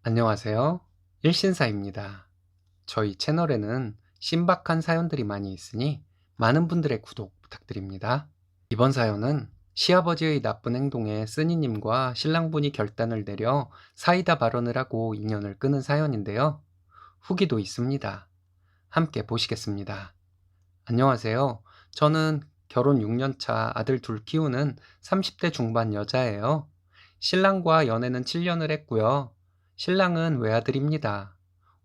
안녕하세요. 일신사입니다. 저희 채널에는 신박한 사연들이 많이 있으니 많은 분들의 구독 부탁드립니다. 이번 사연은 시아버지의 나쁜 행동에 쓰니님과 신랑분이 결단을 내려 사이다 발언을 하고 인연을 끊은 사연인데요. 후기도 있습니다. 함께 보시겠습니다. 안녕하세요. 저는 결혼 6년 차 아들 둘 키우는 30대 중반 여자예요. 신랑과 연애는 7년을 했고요. 신랑은 외아들입니다.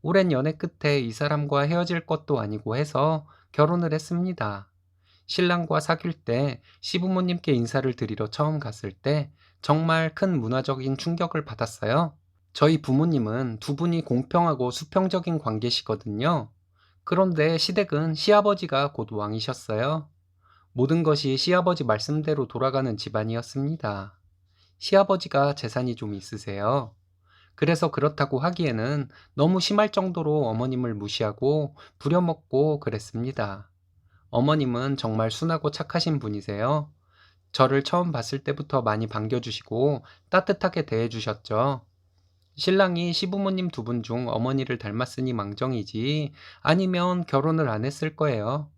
오랜 연애 끝에 이 사람과 헤어질 것도 아니고 해서 결혼을 했습니다. 신랑과 사귈 때 시부모님께 인사를 드리러 처음 갔을 때 정말 큰 문화적인 충격을 받았어요. 저희 부모님은 두 분이 공평하고 수평적인 관계시거든요. 그런데 시댁은 시아버지가 곧 왕이셨어요. 모든 것이 시아버지 말씀대로 돌아가는 집안이었습니다. 시아버지가 재산이 좀 있으세요. 그래서 그렇다고 하기에는 너무 심할 정도로 어머님을 무시하고 부려먹고 그랬습니다. 어머님은 정말 순하고 착하신 분이세요. 저를 처음 봤을 때부터 많이 반겨주시고 따뜻하게 대해주셨죠. 신랑이 시부모님 두 분 중 어머니를 닮았으니 망정이지 아니면 결혼을 안 했을 거예요.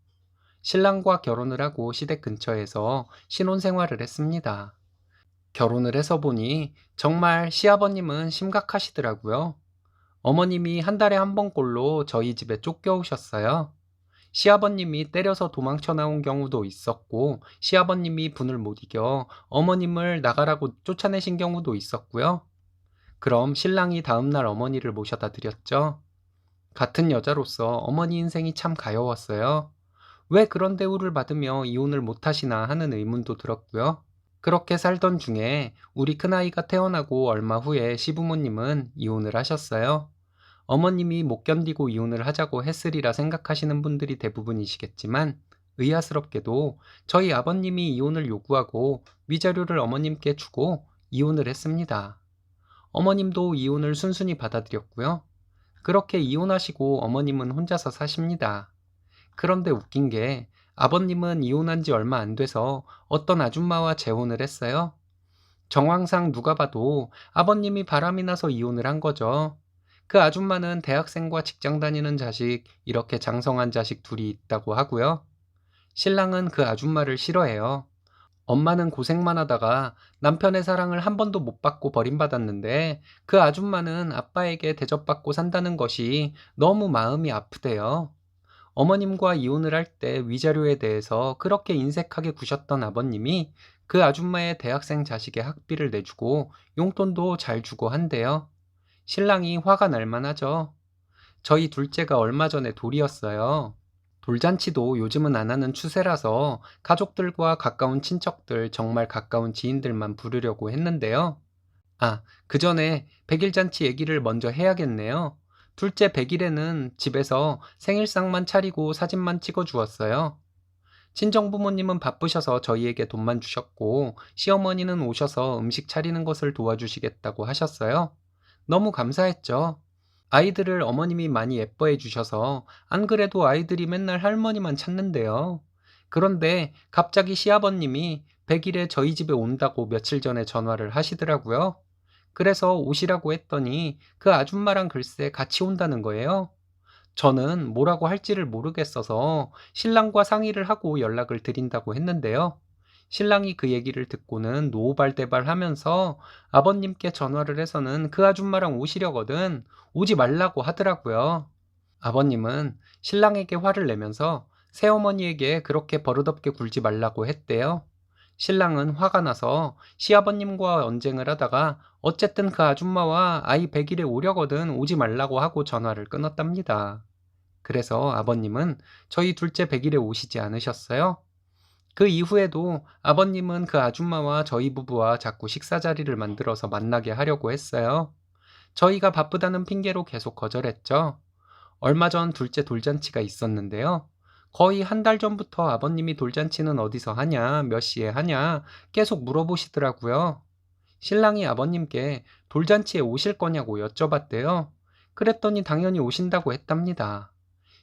신랑과 결혼을 하고 시댁 근처에서 신혼생활을 했습니다. 결혼을 해서 보니 정말 시아버님은 심각하시더라고요. 어머님이 한 달에 한 번꼴로 저희 집에 쫓겨오셨어요. 시아버님이 때려서 도망쳐 나온 경우도 있었고, 시아버님이 분을 못 이겨 어머님을 나가라고 쫓아내신 경우도 있었고요. 그럼 신랑이 다음날 어머니를 모셔다 드렸죠. 같은 여자로서 어머니 인생이 참 가여웠어요. 왜 그런 대우를 받으며 이혼을 못하시나 하는 의문도 들었고요. 그렇게 살던 중에 우리 큰아이가 태어나고 얼마 후에 시부모님은 이혼을 하셨어요. 어머님이 못 견디고 이혼을 하자고 했으리라 생각하시는 분들이 대부분이시겠지만 의아스럽게도 저희 아버님이 이혼을 요구하고 위자료를 어머님께 주고 이혼을 했습니다. 어머님도 이혼을 순순히 받아들였고요. 그렇게 이혼하시고 어머님은 혼자서 사십니다. 그런데 웃긴 게 아버님은 이혼한 지 얼마 안 돼서 어떤 아줌마와 재혼을 했어요. 정황상 누가 봐도 아버님이 바람이 나서 이혼을 한 거죠. 그 아줌마는 대학생과 직장 다니는 자식, 이렇게 장성한 자식 둘이 있다고 하고요. 신랑은 그 아줌마를 싫어해요. 엄마는 고생만 하다가 남편의 사랑을 한 번도 못 받고 버림받았는데 그 아줌마는 아빠에게 대접받고 산다는 것이 너무 마음이 아프대요. 어머님과 이혼을 할 때 위자료에 대해서 그렇게 인색하게 구셨던 아버님이 그 아줌마의 대학생 자식의 학비를 내주고 용돈도 잘 주고 한대요. 신랑이 화가 날 만하죠. 저희 둘째가 얼마 전에 돌이었어요. 돌잔치도 요즘은 안 하는 추세라서 가족들과 가까운 친척들, 정말 가까운 지인들만 부르려고 했는데요. 그 전에 백일잔치 얘기를 먼저 해야겠네요. 둘째 백일에는 집에서 생일상만 차리고 사진만 찍어 주었어요. 친정부모님은 바쁘셔서 저희에게 돈만 주셨고, 시어머니는 오셔서 음식 차리는 것을 도와주시겠다고 하셨어요. 너무 감사했죠. 아이들을 어머님이 많이 예뻐해 주셔서 안 그래도 아이들이 맨날 할머니만 찾는데요. 그런데 갑자기 시아버님이 100일에 저희 집에 온다고 며칠 전에 전화를 하시더라고요. 그래서 오시라고 했더니 그 아줌마랑 글쎄 같이 온다는 거예요. 저는 뭐라고 할지를 모르겠어서 신랑과 상의를 하고 연락을 드린다고 했는데요. 신랑이 그 얘기를 듣고는 노발대발 하면서 아버님께 전화를 해서는 그 아줌마랑 오시려거든 오지 말라고 하더라고요. 아버님은 신랑에게 화를 내면서 새어머니에게 그렇게 버릇없게 굴지 말라고 했대요. 신랑은 화가 나서 시아버님과 언쟁을 하다가 어쨌든 그 아줌마와 아이 100일에 오려거든 오지 말라고 하고 전화를 끊었답니다. 그래서 아버님은 저희 둘째 100일에 오시지 않으셨어요. 그 이후에도 아버님은 그 아줌마와 저희 부부와 자꾸 식사 자리를 만들어서 만나게 하려고 했어요. 저희가 바쁘다는 핑계로 계속 거절했죠. 얼마 전 둘째 돌잔치가 있었는데요. 거의 한 달 전부터 아버님이 돌잔치는 어디서 하냐, 몇 시에 하냐 계속 물어보시더라고요. 신랑이 아버님께 돌잔치에 오실 거냐고 여쭤봤대요. 그랬더니 당연히 오신다고 했답니다.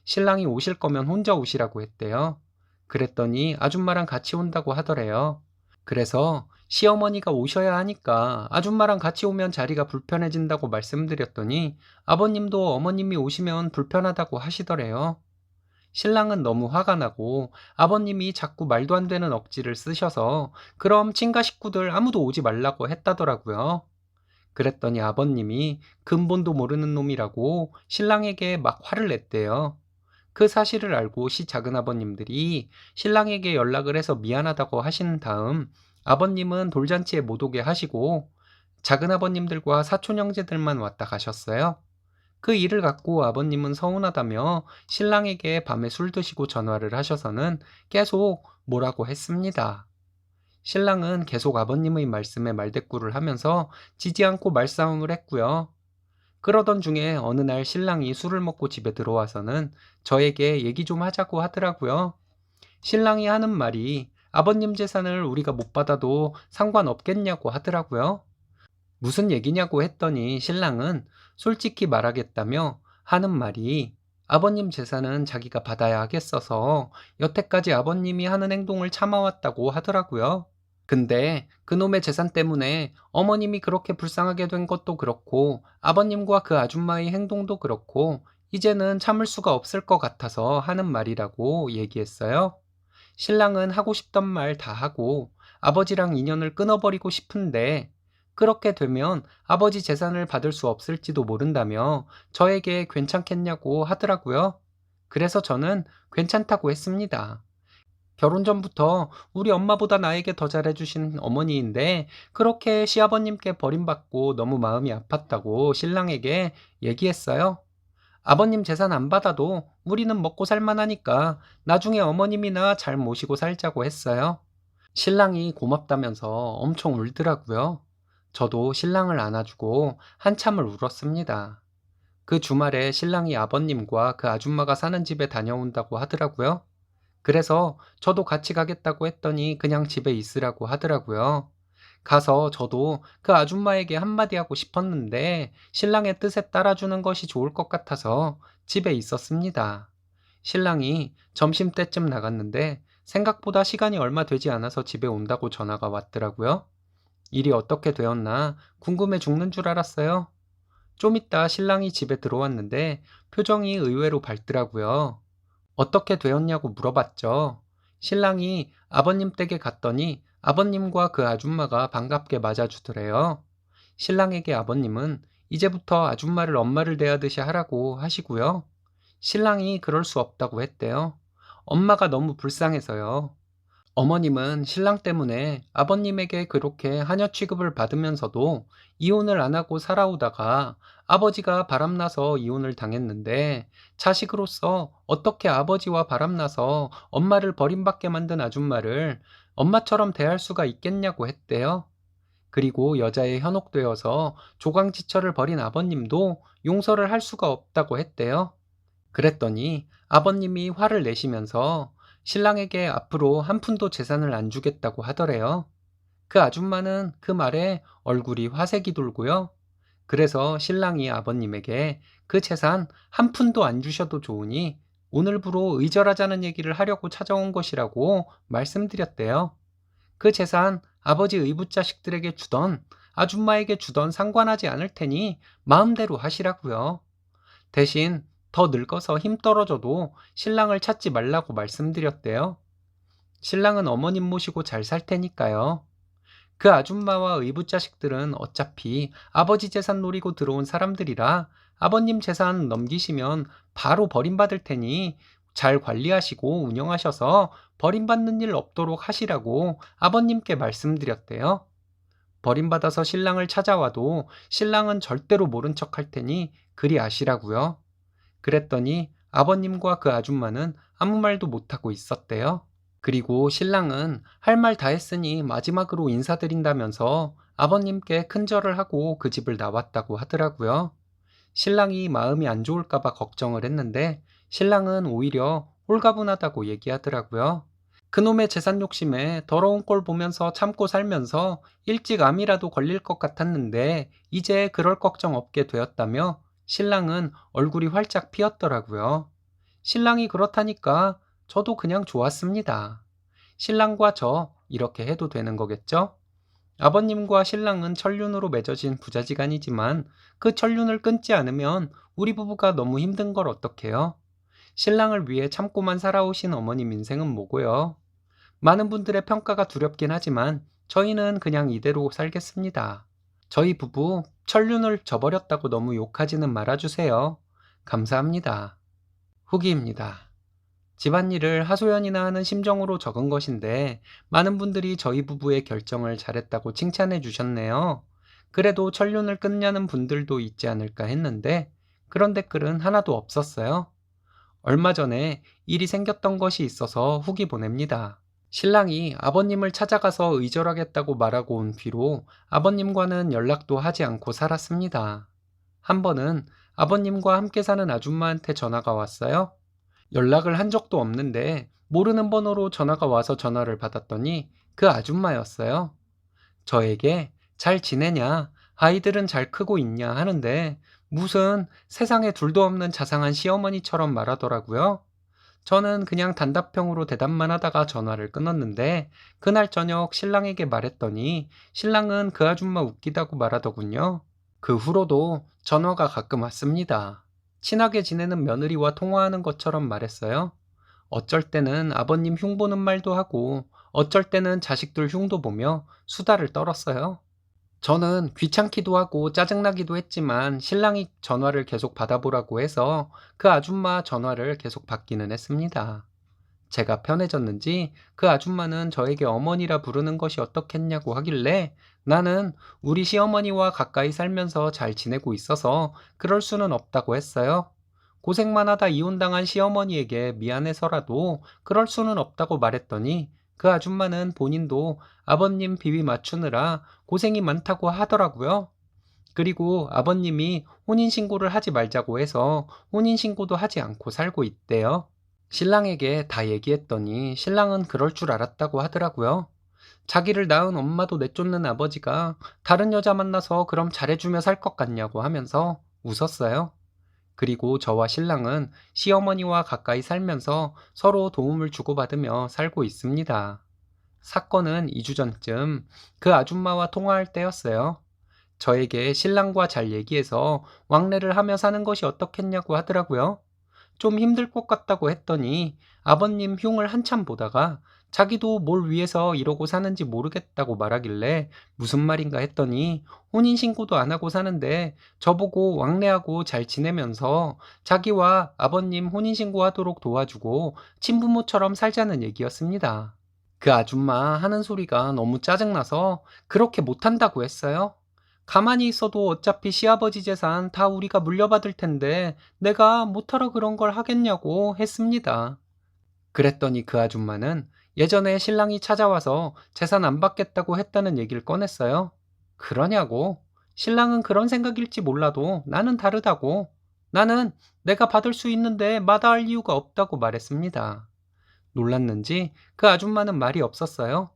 신랑이 오실 거면 혼자 오시라고 했대요. 그랬더니 아줌마랑 같이 온다고 하더래요. 그래서 시어머니가 오셔야 하니까 아줌마랑 같이 오면 자리가 불편해진다고 말씀드렸더니 아버님도 어머님이 오시면 불편하다고 하시더래요. 신랑은 너무 화가 나고 아버님이 자꾸 말도 안 되는 억지를 쓰셔서 그럼 친가 식구들 아무도 오지 말라고 했다더라고요. 그랬더니 아버님이 근본도 모르는 놈이라고 신랑에게 막 화를 냈대요. 그 사실을 알고 시작은아버님들이 신랑에게 연락을 해서 미안하다고 하신 다음 아버님은 돌잔치에 못 오게 하시고 작은아버님들과 사촌 형제들만 왔다 가셨어요. 그 일을 갖고 아버님은 서운하다며 신랑에게 밤에 술 드시고 전화를 하셔서는 계속 뭐라고 했습니다. 신랑은 계속 아버님의 말씀에 말대꾸를 하면서 지지 않고 말싸움을 했고요. 그러던 중에 어느 날 신랑이 술을 먹고 집에 들어와서는 저에게 얘기 좀 하자고 하더라고요. 신랑이 하는 말이 아버님 재산을 우리가 못 받아도 상관없겠냐고 하더라고요. 무슨 얘기냐고 했더니 신랑은 솔직히 말하겠다며 하는 말이 아버님 재산은 자기가 받아야 하겠어서 여태까지 아버님이 하는 행동을 참아왔다고 하더라고요. 근데 그놈의 재산 때문에 어머님이 그렇게 불쌍하게 된 것도 그렇고 아버님과 그 아줌마의 행동도 그렇고 이제는 참을 수가 없을 것 같아서 하는 말이라고 얘기했어요. 신랑은 하고 싶던 말 다 하고 아버지랑 인연을 끊어버리고 싶은데 그렇게 되면 아버지 재산을 받을 수 없을지도 모른다며 저에게 괜찮겠냐고 하더라고요. 그래서 저는 괜찮다고 했습니다. 결혼 전부터 우리 엄마보다 나에게 더 잘해주신 어머니인데 그렇게 시아버님께 버림받고 너무 마음이 아팠다고 신랑에게 얘기했어요. 아버님 재산 안 받아도 우리는 먹고 살만하니까 나중에 어머님이나 잘 모시고 살자고 했어요. 신랑이 고맙다면서 엄청 울더라고요. 저도 신랑을 안아주고 한참을 울었습니다. 그 주말에 신랑이 아버님과 그 아줌마가 사는 집에 다녀온다고 하더라고요. 그래서 저도 같이 가겠다고 했더니 그냥 집에 있으라고 하더라고요. 가서 저도 그 아줌마에게 한마디 하고 싶었는데 신랑의 뜻에 따라주는 것이 좋을 것 같아서 집에 있었습니다. 신랑이 점심때쯤 나갔는데 생각보다 시간이 얼마 되지 않아서 집에 온다고 전화가 왔더라고요. 일이 어떻게 되었나 궁금해 죽는 줄 알았어요. 좀 있다 신랑이 집에 들어왔는데 표정이 의외로 밝더라고요. 어떻게 되었냐고 물어봤죠. 신랑이 아버님 댁에 갔더니 아버님과 그 아줌마가 반갑게 맞아주더래요. 신랑에게 아버님은 이제부터 아줌마를 엄마를 대하듯이 하라고 하시고요. 신랑이 그럴 수 없다고 했대요. 엄마가 너무 불쌍해서요. 어머님은 신랑 때문에 아버님에게 그렇게 하녀 취급을 받으면서도 이혼을 안 하고 살아오다가 아버지가 바람나서 이혼을 당했는데 자식으로서 어떻게 아버지와 바람나서 엄마를 버림받게 만든 아줌마를 엄마처럼 대할 수가 있겠냐고 했대요. 그리고 여자에 현혹되어서 조강지처를 벌인 아버님도 용서를 할 수가 없다고 했대요. 그랬더니 아버님이 화를 내시면서 신랑에게 앞으로 한 푼도 재산을 안 주겠다고 하더래요. 그 아줌마는 그 말에 얼굴이 화색이 돌고요. 그래서 신랑이 아버님에게 그 재산 한 푼도 안 주셔도 좋으니 오늘부로 의절하자는 얘기를 하려고 찾아온 것이라고 말씀드렸대요. 그 재산 아버지 의붓자식들에게 주던 아줌마에게 주던 상관하지 않을 테니 마음대로 하시라고요. 대신 더 늙어서 힘 떨어져도 신랑을 찾지 말라고 말씀드렸대요. 신랑은 어머님 모시고 잘 살 테니까요. 그 아줌마와 의붓자식들은 어차피 아버지 재산 노리고 들어온 사람들이라 아버님 재산 넘기시면 바로 버림받을 테니 잘 관리하시고 운영하셔서 버림받는 일 없도록 하시라고 아버님께 말씀드렸대요. 버림받아서 신랑을 찾아와도 신랑은 절대로 모른 척 할 테니 그리 아시라고요. 그랬더니 아버님과 그 아줌마는 아무 말도 못하고 있었대요. 그리고 신랑은 할 말 다 했으니 마지막으로 인사드린다면서 아버님께 큰절을 하고 그 집을 나왔다고 하더라고요. 신랑이 마음이 안 좋을까봐 걱정을 했는데 신랑은 오히려 홀가분하다고 얘기하더라고요. 그놈의 재산 욕심에 더러운 꼴 보면서 참고 살면서 일찍 암이라도 걸릴 것 같았는데 이제 그럴 걱정 없게 되었다며 신랑은 얼굴이 활짝 피었더라고요. 신랑이 그렇다니까 저도 그냥 좋았습니다. 신랑과 저 이렇게 해도 되는 거겠죠? 아버님과 신랑은 천륜으로 맺어진 부자지간이지만 그 천륜을 끊지 않으면 우리 부부가 너무 힘든 걸 어떡해요? 신랑을 위해 참고만 살아오신 어머님 인생은 뭐고요? 많은 분들의 평가가 두렵긴 하지만 저희는 그냥 이대로 살겠습니다. 저희 부부 천륜을 저버렸다고 너무 욕하지는 말아주세요. 감사합니다. 후기입니다. 집안일을 하소연이나 하는 심정으로 적은 것인데 많은 분들이 저희 부부의 결정을 잘했다고 칭찬해 주셨네요. 그래도 천륜을 끊냐는 분들도 있지 않을까 했는데 그런 댓글은 하나도 없었어요. 얼마 전에 일이 생겼던 것이 있어서 후기 보냅니다. 신랑이 아버님을 찾아가서 의절하겠다고 말하고 온 뒤로 아버님과는 연락도 하지 않고 살았습니다. 한 번은 아버님과 함께 사는 아줌마한테 전화가 왔어요. 연락을 한 적도 없는데 모르는 번호로 전화가 와서 전화를 받았더니 그 아줌마였어요. 저에게 잘 지내냐? 아이들은 잘 크고 있냐? 하는데 무슨 세상에 둘도 없는 자상한 시어머니처럼 말하더라고요. 저는 그냥 단답형으로 대답만 하다가 전화를 끊었는데 그날 저녁 신랑에게 말했더니 신랑은 그 아줌마 웃기다고 말하더군요. 그 후로도 전화가 가끔 왔습니다. 친하게 지내는 며느리와 통화하는 것처럼 말했어요. 어쩔 때는 아버님 흉 보는 말도 하고 어쩔 때는 자식들 흉도 보며 수다를 떨었어요. 저는 귀찮기도 하고 짜증나기도 했지만 신랑이 전화를 계속 받아보라고 해서 그 아줌마 전화를 계속 받기는 했습니다. 제가 편해졌는지 그 아줌마는 저에게 어머니라 부르는 것이 어떻겠냐고 하길래 나는 우리 시어머니와 가까이 살면서 잘 지내고 있어서 그럴 수는 없다고 했어요. 고생만 하다 이혼당한 시어머니에게 미안해서라도 그럴 수는 없다고 말했더니 그 아줌마는 본인도 아버님 비위 맞추느라 고생이 많다고 하더라고요. 그리고 아버님이 혼인신고를 하지 말자고 해서 혼인신고도 하지 않고 살고 있대요. 신랑에게 다 얘기했더니 신랑은 그럴 줄 알았다고 하더라고요. 자기를 낳은 엄마도 내쫓는 아버지가 다른 여자 만나서 그럼 잘해주며 살 것 같냐고 하면서 웃었어요. 그리고 저와 신랑은 시어머니와 가까이 살면서 서로 도움을 주고받으며 살고 있습니다. 사건은 2주 전쯤 그 아줌마와 통화할 때였어요. 저에게 신랑과 잘 얘기해서 왕래를 하며 사는 것이 어떻겠냐고 하더라고요. 좀 힘들 것 같다고 했더니 아버님 흉을 한참 보다가 자기도 뭘 위해서 이러고 사는지 모르겠다고 말하길래 무슨 말인가 했더니 혼인신고도 안 하고 사는데 저보고 왕래하고 잘 지내면서 자기와 아버님 혼인신고하도록 도와주고 친부모처럼 살자는 얘기였습니다. 그 아줌마 하는 소리가 너무 짜증나서 그렇게 못한다고 했어요. 가만히 있어도 어차피 시아버지 재산 다 우리가 물려받을 텐데 내가 못하러 그런 걸 하겠냐고 했습니다. 그랬더니 그 아줌마는 예전에 신랑이 찾아와서 재산 안 받겠다고 했다는 얘기를 꺼냈어요. 그러냐고. 신랑은 그런 생각일지 몰라도 나는 다르다고. 나는 내가 받을 수 있는데 마다할 이유가 없다고 말했습니다. 놀랐는지 그 아줌마는 말이 없었어요.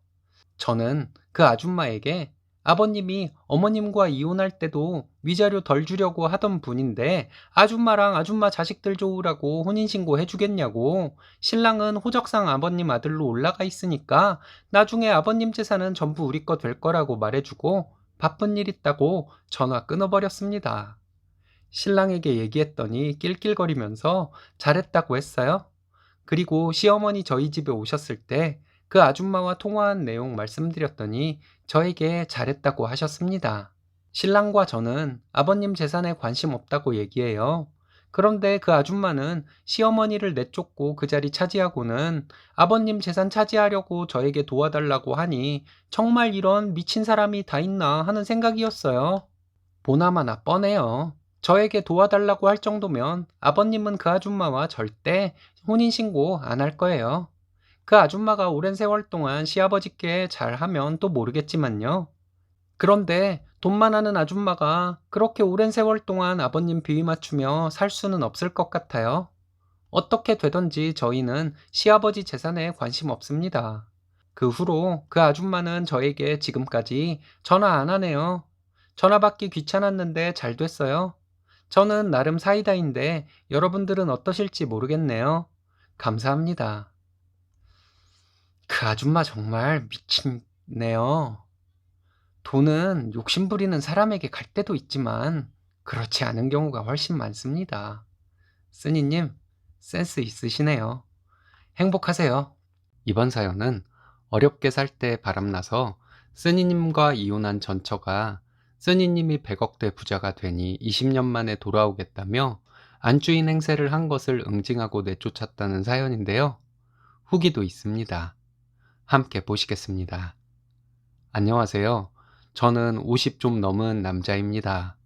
저는 그 아줌마에게 아버님이 어머님과 이혼할 때도 위자료 덜 주려고 하던 분인데 아줌마랑 아줌마 자식들 좋으라고 혼인신고 해주겠냐고. 신랑은 호적상 아버님 아들로 올라가 있으니까 나중에 아버님 재산은 전부 우리 거 될 거라고 말해주고 바쁜 일 있다고 전화 끊어버렸습니다. 신랑에게 얘기했더니 낄낄거리면서 잘했다고 했어요. 그리고 시어머니 저희 집에 오셨을 때 그 아줌마와 통화한 내용 말씀드렸더니 저에게 잘했다고 하셨습니다. 신랑과 저는 아버님 재산에 관심 없다고 얘기해요. 그런데 그 아줌마는 시어머니를 내쫓고 그 자리 차지하고는 아버님 재산 차지하려고 저에게 도와달라고 하니 정말 이런 미친 사람이 다 있나 하는 생각이었어요. 보나마나 뻔해요. 저에게 도와달라고 할 정도면 아버님은 그 아줌마와 절대 혼인신고 안 할 거예요. 그 아줌마가 오랜 세월 동안 시아버지께 잘하면 또 모르겠지만요. 그런데 돈만 하는 아줌마가 그렇게 오랜 세월 동안 아버님 비위 맞추며 살 수는 없을 것 같아요. 어떻게 되던지 저희는 시아버지 재산에 관심 없습니다. 그 후로 그 아줌마는 저에게 지금까지 전화 안 하네요. 전화 받기 귀찮았는데 잘 됐어요. 저는 나름 사이다인데 여러분들은 어떠실지 모르겠네요. 감사합니다. 그 아줌마 정말 미친네요. 돈은 욕심부리는 사람에게 갈 때도 있지만 그렇지 않은 경우가 훨씬 많습니다. 쓰니님, 센스 있으시네요. 행복하세요. 이번 사연은 어렵게 살 때 바람나서 쓰니님과 이혼한 전처가 쓰니님이 100억대 부자가 되니 20년 만에 돌아오겠다며 안주인 행세를 한 것을 응징하고 내쫓았다는 사연인데요. 후기도 있습니다. 함께 보시겠습니다. 안녕하세요. 저는 50 좀 넘은 남자입니다.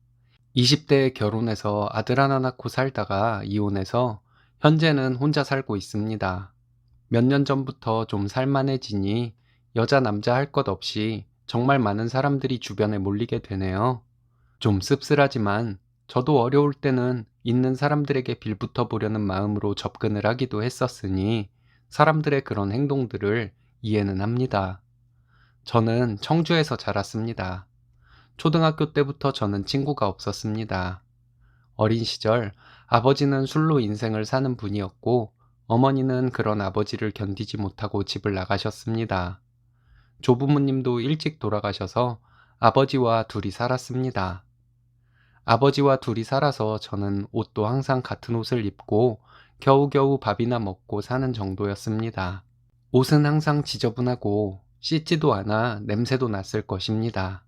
20대에 결혼해서 아들 하나 낳고 살다가 이혼해서 현재는 혼자 살고 있습니다. 몇 년 전부터 좀 살만해지니 여자 남자 할 것 없이 정말 많은 사람들이 주변에 몰리게 되네요. 좀 씁쓸하지만 저도 어려울 때는 있는 사람들에게 빌붙어 보려는 마음으로 접근을 하기도 했었으니 사람들의 그런 행동들을 이해는 합니다. 저는 청주에서 자랐습니다. 초등학교 때부터 저는 친구가 없었습니다. 어린 시절 아버지는 술로 인생을 사는 분이었고 어머니는 그런 아버지를 견디지 못하고 집을 나가셨습니다. 조부모님도 일찍 돌아가셔서 아버지와 둘이 살았습니다. 아버지와 둘이 살아서 저는 옷도 항상 같은 옷을 입고 겨우겨우 밥이나 먹고 사는 정도였습니다. 옷은 항상 지저분하고 씻지도 않아 냄새도 났을 것입니다.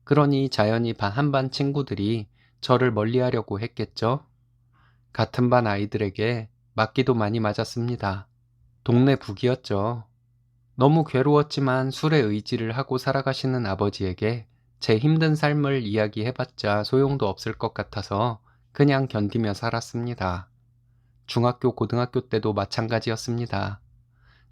그러니 자연히 한반 친구들이 저를 멀리하려고 했겠죠. 같은 반 아이들에게 맞기도 많이 맞았습니다. 동네 북이었죠. 너무 괴로웠지만 술에 의지를 하고 살아가시는 아버지에게 제 힘든 삶을 이야기해봤자 소용도 없을 것 같아서 그냥 견디며 살았습니다. 중학교, 고등학교 때도 마찬가지였습니다.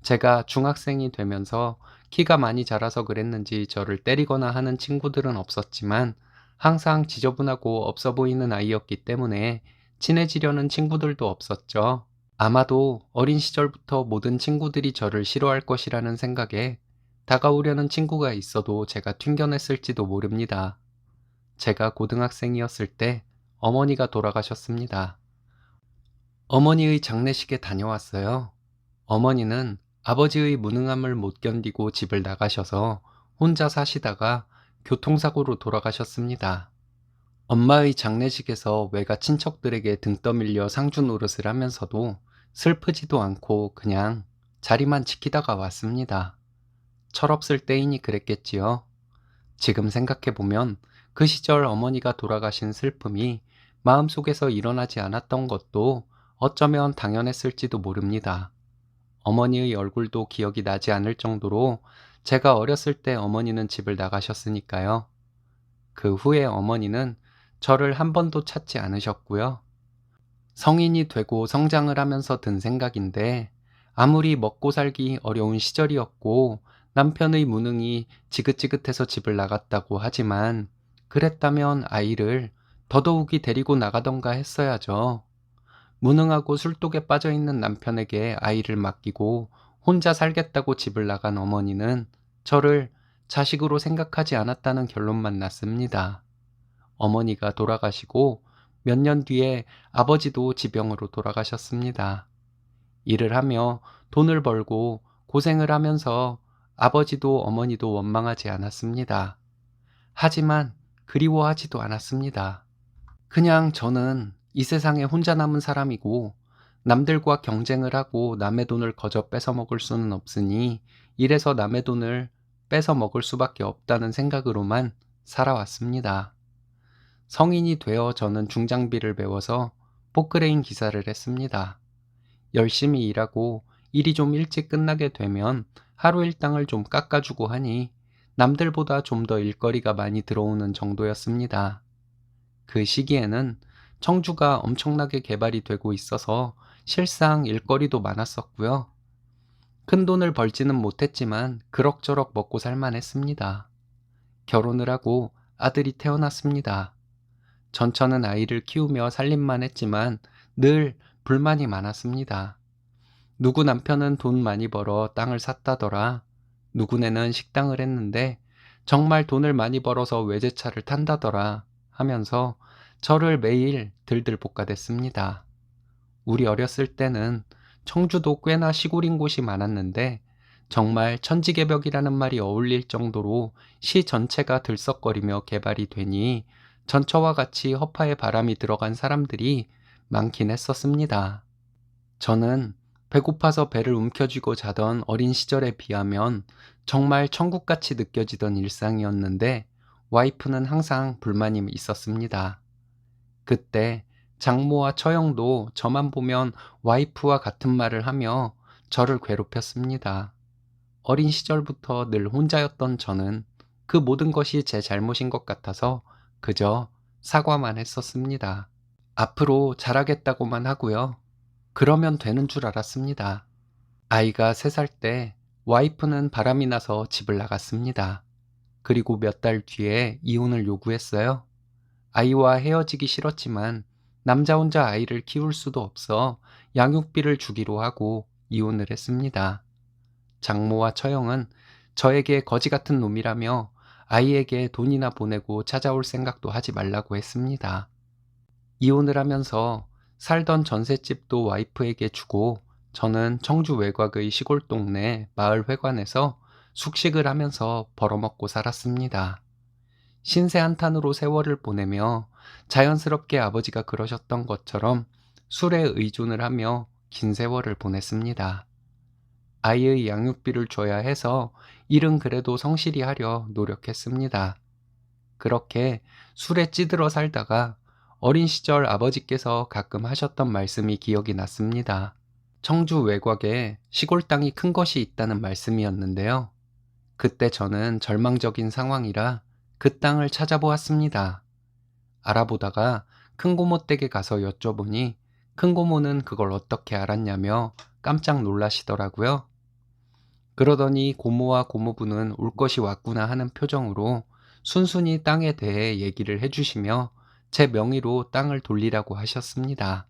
제가 중학생이 되면서 키가 많이 자라서 그랬는지 저를 때리거나 하는 친구들은 없었지만 항상 지저분하고 없어 보이는 아이였기 때문에 친해지려는 친구들도 없었죠. 아마도 어린 시절부터 모든 친구들이 저를 싫어할 것이라는 생각에 다가오려는 친구가 있어도 제가 튕겨냈을지도 모릅니다. 제가 고등학생이었을 때 어머니가 돌아가셨습니다. 어머니의 장례식에 다녀왔어요. 어머니는 아버지의 무능함을 못 견디고 집을 나가셔서 혼자 사시다가 교통사고로 돌아가셨습니다. 엄마의 장례식에서 외가 친척들에게 등 떠밀려 상주 노릇을 하면서도 슬프지도 않고 그냥 자리만 지키다가 왔습니다. 철없을 때이니 그랬겠지요. 지금 생각해보면 그 시절 어머니가 돌아가신 슬픔이 마음속에서 일어나지 않았던 것도 어쩌면 당연했을지도 모릅니다. 어머니의 얼굴도 기억이 나지 않을 정도로 제가 어렸을 때 어머니는 집을 나가셨으니까요. 그 후에 어머니는 저를 한 번도 찾지 않으셨고요. 성인이 되고 성장을 하면서 든 생각인데 아무리 먹고 살기 어려운 시절이었고 남편의 무능이 지긋지긋해서 집을 나갔다고 하지만 그랬다면 아이를 더더욱이 데리고 나가던가 했어야죠. 무능하고 술독에 빠져있는 남편에게 아이를 맡기고 혼자 살겠다고 집을 나간 어머니는 저를 자식으로 생각하지 않았다는 결론만 났습니다. 어머니가 돌아가시고 몇 년 뒤에 아버지도 지병으로 돌아가셨습니다. 일을 하며 돈을 벌고 고생을 하면서 아버지도 어머니도 원망하지 않았습니다. 하지만 그리워하지도 않았습니다. 그냥 저는 이 세상에 혼자 남은 사람이고 남들과 경쟁을 하고 남의 돈을 거저 뺏어 먹을 수는 없으니 이래서 남의 돈을 뺏어 먹을 수밖에 없다는 생각으로만 살아왔습니다. 성인이 되어 저는 중장비를 배워서 포크레인 기사를 했습니다. 열심히 일하고 일이 좀 일찍 끝나게 되면 하루 일당을 좀 깎아주고 하니 남들보다 좀 더 일거리가 많이 들어오는 정도였습니다. 그 시기에는 청주가 엄청나게 개발이 되고 있어서 실상 일거리도 많았었고요. 큰 돈을 벌지는 못했지만 그럭저럭 먹고 살만 했습니다. 결혼을 하고 아들이 태어났습니다. 전처는 아이를 키우며 살림만 했지만 늘 불만이 많았습니다. 누구 남편은 돈 많이 벌어 땅을 샀다더라. 누구네는 식당을 했는데 정말 돈을 많이 벌어서 외제차를 탄다더라 하면서 저를 매일 들들 볶아댔습니다. 우리 어렸을 때는 청주도 꽤나 시골인 곳이 많았는데 정말 천지개벽이라는 말이 어울릴 정도로 시 전체가 들썩거리며 개발이 되니 전처와 같이 허파에 바람이 들어간 사람들이 많긴 했었습니다. 저는 배고파서 배를 움켜쥐고 자던 어린 시절에 비하면 정말 천국같이 느껴지던 일상이었는데 와이프는 항상 불만이 있었습니다. 그때 장모와 처형도 저만 보면 와이프와 같은 말을 하며 저를 괴롭혔습니다. 어린 시절부터 늘 혼자였던 저는 그 모든 것이 제 잘못인 것 같아서 그저 사과만 했었습니다. 앞으로 잘하겠다고만 하고요. 그러면 되는 줄 알았습니다. 아이가 3살 때 와이프는 바람이 나서 집을 나갔습니다. 그리고 몇 달 뒤에 이혼을 요구했어요. 아이와 헤어지기 싫었지만 남자 혼자 아이를 키울 수도 없어 양육비를 주기로 하고 이혼을 했습니다. 장모와 처형은 저에게 거지 같은 놈이라며 아이에게 돈이나 보내고 찾아올 생각도 하지 말라고 했습니다. 이혼을 하면서 살던 전셋집도 와이프에게 주고 저는 청주 외곽의 시골 동네 마을 회관에서 숙식을 하면서 벌어먹고 살았습니다. 신세 한탄으로 세월을 보내며 자연스럽게 아버지가 그러셨던 것처럼 술에 의존을 하며 긴 세월을 보냈습니다. 아이의 양육비를 줘야 해서 일은 그래도 성실히 하려 노력했습니다. 그렇게 술에 찌들어 살다가 어린 시절 아버지께서 가끔 하셨던 말씀이 기억이 났습니다. 청주 외곽에 시골 땅이 큰 것이 있다는 말씀이었는데요. 그때 저는 절망적인 상황이라 그 땅을 찾아보았습니다. 알아보다가 큰 고모 댁에 가서 여쭤보니 큰 고모는 그걸 어떻게 알았냐며 깜짝 놀라시더라고요. 그러더니 고모와 고모부는 올 것이 왔구나 하는 표정으로 순순히 땅에 대해 얘기를 해주시며 제 명의로 땅을 돌리라고 하셨습니다.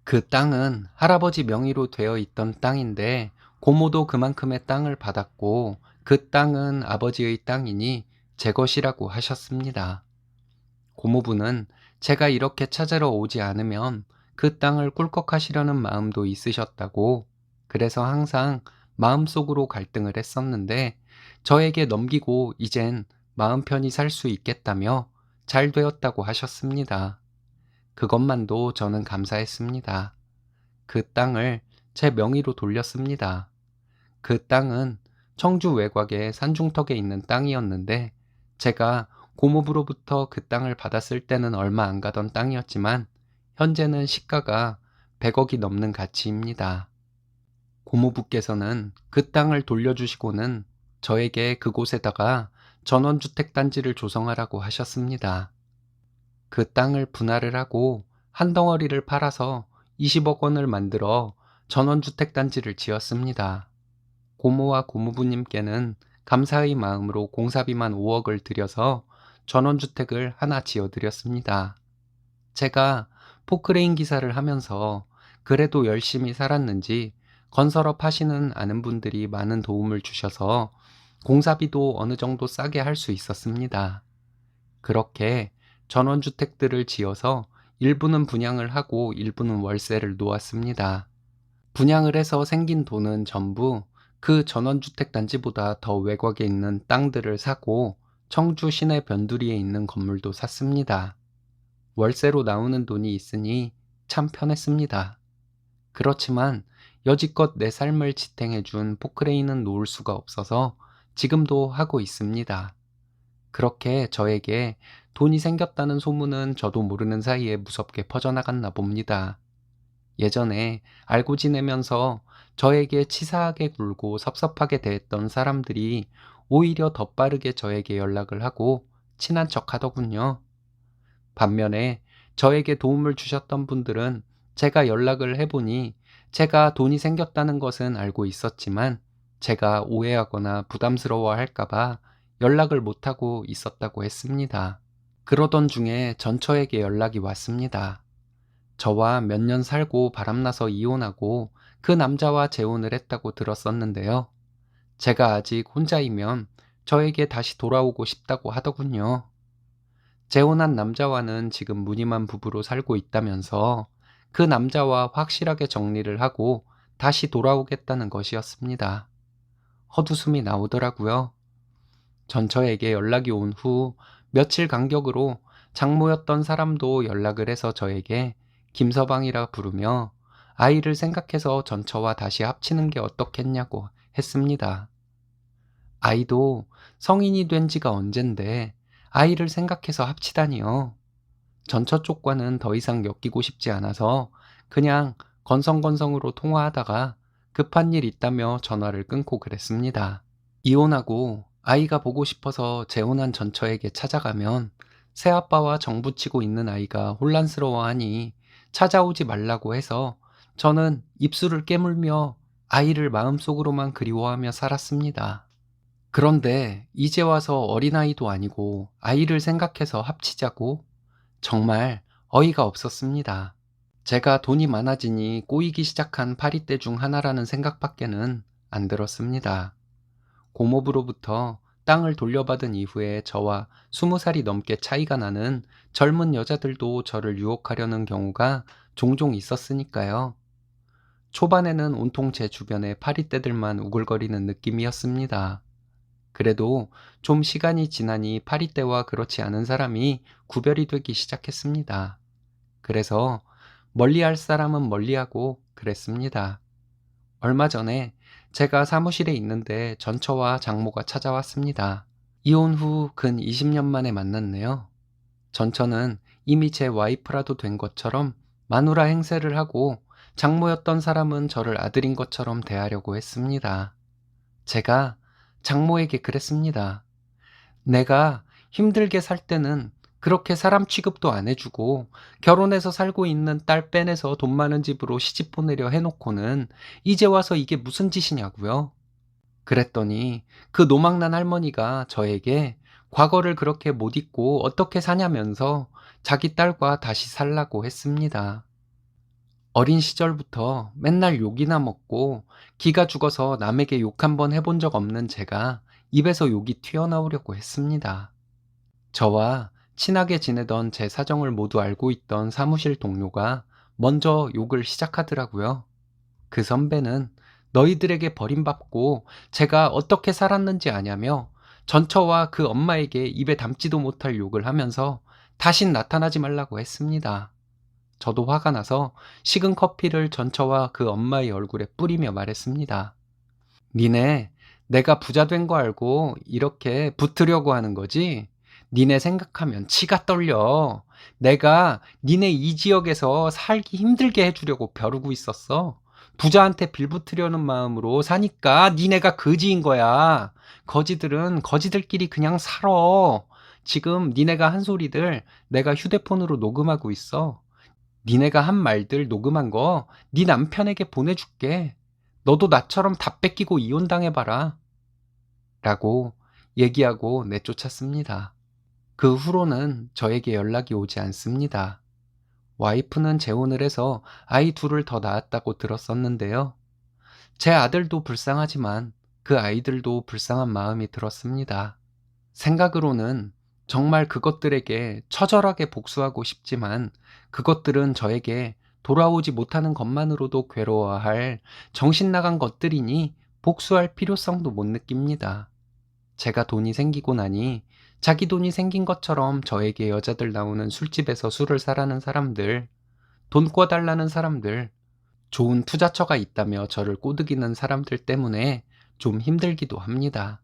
그 땅은 할아버지 명의로 되어 있던 땅인데 고모도 그만큼의 땅을 받았고 그 땅은 아버지의 땅이니 제 것이라고 하셨습니다. 고모부는 제가 이렇게 찾으러 오지 않으면 그 땅을 꿀꺽하시려는 마음도 있으셨다고, 그래서 항상 마음속으로 갈등을 했었는데 저에게 넘기고 이젠 마음 편히 살 수 있겠다며 잘 되었다고 하셨습니다. 그것만도 저는 감사했습니다. 그 땅을 제 명의로 돌렸습니다. 그 땅은 청주 외곽의 산중턱에 있는 땅이었는데 제가 고모부로부터 그 땅을 받았을 때는 얼마 안 가던 땅이었지만 현재는 시가가 100억이 넘는 가치입니다. 고모부께서는 그 땅을 돌려주시고는 저에게 그곳에다가 전원주택 단지를 조성하라고 하셨습니다. 그 땅을 분할을 하고 한 덩어리를 팔아서 20억 원을 만들어 전원주택 단지를 지었습니다. 고모와 고모부님께는 감사의 마음으로 공사비만 5억을 들여서 전원주택을 하나 지어드렸습니다. 제가 포크레인 기사를 하면서 그래도 열심히 살았는지 건설업 하시는 아는 분들이 많은 도움을 주셔서 공사비도 어느 정도 싸게 할 수 있었습니다. 그렇게 전원주택들을 지어서 일부는 분양을 하고 일부는 월세를 놓았습니다. 분양을 해서 생긴 돈은 전부 그 전원주택 단지보다 더 외곽에 있는 땅들을 사고 청주 시내 변두리에 있는 건물도 샀습니다. 월세로 나오는 돈이 있으니 참 편했습니다. 그렇지만 여지껏 내 삶을 지탱해준 포크레인은 놓을 수가 없어서 지금도 하고 있습니다. 그렇게 저에게 돈이 생겼다는 소문은 저도 모르는 사이에 무섭게 퍼져나갔나 봅니다. 예전에 알고 지내면서 저에게 치사하게 굴고 섭섭하게 대했던 사람들이 오히려 더 빠르게 저에게 연락을 하고 친한 척 하더군요. 반면에 저에게 도움을 주셨던 분들은 제가 연락을 해보니 제가 돈이 생겼다는 것은 알고 있었지만 제가 오해하거나 부담스러워 할까봐 연락을 못하고 있었다고 했습니다. 그러던 중에 전처에게 연락이 왔습니다. 저와 몇 년 살고 바람나서 이혼하고 그 남자와 재혼을 했다고 들었었는데요. 제가 아직 혼자이면 저에게 다시 돌아오고 싶다고 하더군요. 재혼한 남자와는 지금 무늬만 부부로 살고 있다면서 그 남자와 확실하게 정리를 하고 다시 돌아오겠다는 것이었습니다. 헛웃음이 나오더라고요. 전처에게 연락이 온 후 며칠 간격으로 장모였던 사람도 연락을 해서 저에게 김서방이라 부르며 아이를 생각해서 전처와 다시 합치는 게 어떻겠냐고 했습니다. 아이도 성인이 된 지가 언젠데 아이를 생각해서 합치다니요. 전처 쪽과는 더 이상 엮이고 싶지 않아서 그냥 건성건성으로 통화하다가 급한 일 있다며 전화를 끊고 그랬습니다. 이혼하고 아이가 보고 싶어서 재혼한 전처에게 찾아가면 새아빠와 정붙이고 있는 아이가 혼란스러워하니 찾아오지 말라고 해서 저는 입술을 깨물며 아이를 마음속으로만 그리워하며 살았습니다. 그런데 이제 와서 어린아이도 아니고 아이를 생각해서 합치자고? 정말 어이가 없었습니다. 제가 돈이 많아지니 꼬이기 시작한 파리떼 중 하나라는 생각밖에는 안 들었습니다. 고모부로부터 땅을 돌려받은 이후에 저와 20살이 넘게 차이가 나는 젊은 여자들도 저를 유혹하려는 경우가 종종 있었으니까요. 초반에는 온통 제 주변에 파리떼들만 우글거리는 느낌이었습니다. 그래도 좀 시간이 지나니 파리떼와 그렇지 않은 사람이 구별이 되기 시작했습니다. 그래서 멀리할 사람은 멀리하고 그랬습니다. 얼마 전에 제가 사무실에 있는데 전처와 장모가 찾아왔습니다. 이혼 후 근 20년 만에 만났네요. 전처는 이미 제 와이프라도 된 것처럼 마누라 행세를 하고 장모였던 사람은 저를 아들인 것처럼 대하려고 했습니다. 제가 장모에게 그랬습니다. 내가 힘들게 살 때는 그렇게 사람 취급도 안 해주고 결혼해서 살고 있는 딸 빼내서 돈 많은 집으로 시집 보내려 해놓고는 이제 와서 이게 무슨 짓이냐고요. 그랬더니 그 노망난 할머니가 저에게 과거를 그렇게 못 잊고 어떻게 사냐면서 자기 딸과 다시 살라고 했습니다. 어린 시절부터 맨날 욕이나 먹고 기가 죽어서 남에게 욕 한 번 해본 적 없는 제가 입에서 욕이 튀어나오려고 했습니다. 저와 친하게 지내던 제 사정을 모두 알고 있던 사무실 동료가 먼저 욕을 시작하더라고요. 그 선배는 너희들에게 버림받고 제가 어떻게 살았는지 아냐며 전처와 그 엄마에게 입에 담지도 못할 욕을 하면서 다신 나타나지 말라고 했습니다. 저도 화가 나서 식은 커피를 전처와 그 엄마의 얼굴에 뿌리며 말했습니다. 니네 내가 부자 된 거 알고 이렇게 붙으려고 하는 거지? 니네 생각하면 치가 떨려. 내가 니네 이 지역에서 살기 힘들게 해주려고 벼르고 있었어. 부자한테 빌붙으려는 마음으로 사니까 니네가 거지인 거야. 거지들은 거지들끼리 그냥 살아. 지금 니네가 한 소리들 내가 휴대폰으로 녹음하고 있어. 니네가 한 말들 녹음한 거 네 남편에게 보내줄게. 너도 나처럼 다 뺏기고 이혼당해봐라. 라고 얘기하고 내쫓았습니다. 그 후로는 저에게 연락이 오지 않습니다. 와이프는 재혼을 해서 아이 둘을 더 낳았다고 들었었는데요. 제 아들도 불쌍하지만 그 아이들도 불쌍한 마음이 들었습니다. 생각으로는 정말 그것들에게 처절하게 복수하고 싶지만 그것들은 저에게 돌아오지 못하는 것만으로도 괴로워할 정신 나간 것들이니 복수할 필요성도 못 느낍니다. 제가 돈이 생기고 나니 자기 돈이 생긴 것처럼 저에게 여자들 나오는 술집에서 술을 사라는 사람들, 돈 꿔달라는 사람들, 좋은 투자처가 있다며 저를 꼬드기는 사람들 때문에 좀 힘들기도 합니다.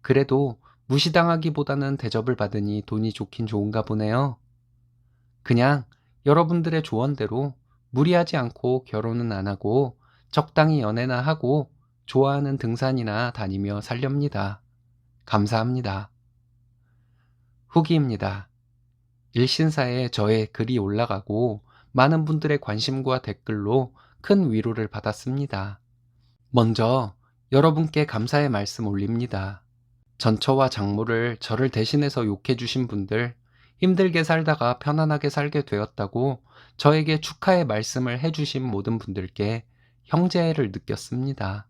그래도 무시당하기보다는 대접을 받으니 돈이 좋긴 좋은가 보네요. 그냥 여러분들의 조언대로 무리하지 않고 결혼은 안 하고 적당히 연애나 하고 좋아하는 등산이나 다니며 살렵니다. 감사합니다. 후기입니다. 일신사에 저의 글이 올라가고 많은 분들의 관심과 댓글로 큰 위로를 받았습니다. 먼저 여러분께 감사의 말씀 올립니다. 전처와 장모를 저를 대신해서 욕해 주신 분들, 힘들게 살다가 편안하게 살게 되었다고 저에게 축하의 말씀을 해주신 모든 분들께 형제를 느꼈습니다.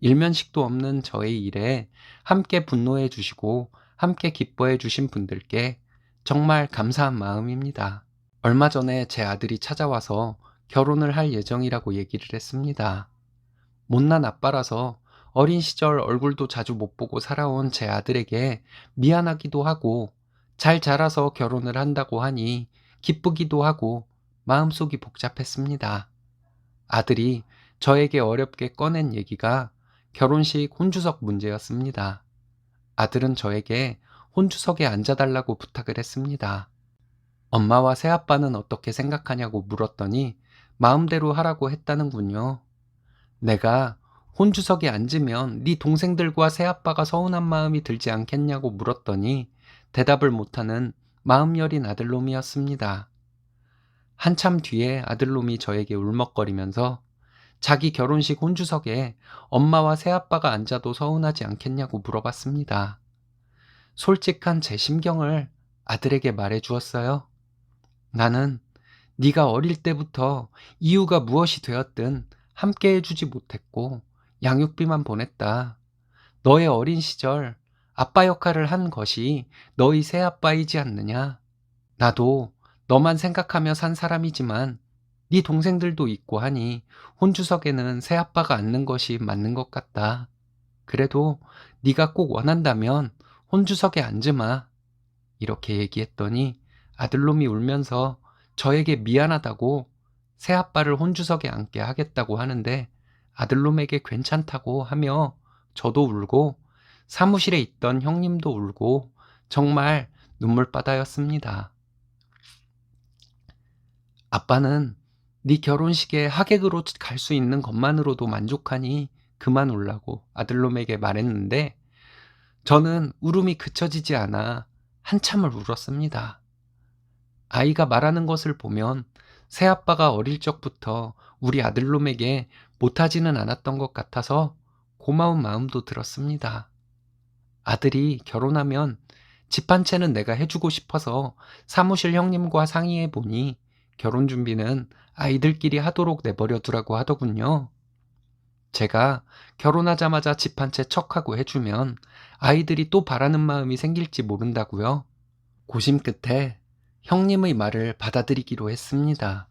일면식도 없는 저의 일에 함께 분노해 주시고 함께 기뻐해 주신 분들께 정말 감사한 마음입니다. 얼마 전에 제 아들이 찾아와서 결혼을 할 예정이라고 얘기를 했습니다. 못난 아빠라서 어린 시절 얼굴도 자주 못 보고 살아온 제 아들에게 미안하기도 하고 잘 자라서 결혼을 한다고 하니 기쁘기도 하고 마음속이 복잡했습니다. 아들이 저에게 어렵게 꺼낸 얘기가 결혼식 혼주석 문제였습니다. 아들은 저에게 혼주석에 앉아달라고 부탁을 했습니다. 엄마와 새아빠는 어떻게 생각하냐고 물었더니 마음대로 하라고 했다는군요. 내가 혼주석에 앉으면 네 동생들과 새아빠가 서운한 마음이 들지 않겠냐고 물었더니 대답을 못하는 마음 여린 아들놈이었습니다. 한참 뒤에 아들놈이 저에게 울먹거리면서 자기 결혼식 혼주석에 엄마와 새아빠가 앉아도 서운하지 않겠냐고 물어봤습니다. 솔직한 제 심경을 아들에게 말해 주었어요. 나는 네가 어릴 때부터 이유가 무엇이 되었든 함께 해주지 못했고 양육비만 보냈다. 너의 어린 시절 아빠 역할을 한 것이 너희 새아빠이지 않느냐? 나도 너만 생각하며 산 사람이지만 네 동생들도 있고 하니 혼주석에는 새아빠가 앉는 것이 맞는 것 같다. 그래도 네가 꼭 원한다면 혼주석에 앉으마. 이렇게 얘기했더니 아들놈이 울면서 저에게 미안하다고 새아빠를 혼주석에 앉게 하겠다고 하는데 아들놈에게 괜찮다고 하며 저도 울고 사무실에 있던 형님도 울고 정말 눈물바다였습니다. 아빠는 네 결혼식에 하객으로 갈 수 있는 것만으로도 만족하니 그만 울라고 아들놈에게 말했는데 저는 울음이 그쳐지지 않아 한참을 울었습니다. 아이가 말하는 것을 보면 새아빠가 어릴 적부터 우리 아들놈에게 못하지는 않았던 것 같아서 고마운 마음도 들었습니다. 아들이 결혼하면 집 한 채는 내가 해주고 싶어서 사무실 형님과 상의해 보니 결혼 준비는 아이들끼리 하도록 내버려 두라고 하더군요. 제가 결혼하자마자 집 한 채 척하고 해주면 아이들이 또 바라는 마음이 생길지 모른다고요. 고심 끝에 형님의 말을 받아들이기로 했습니다.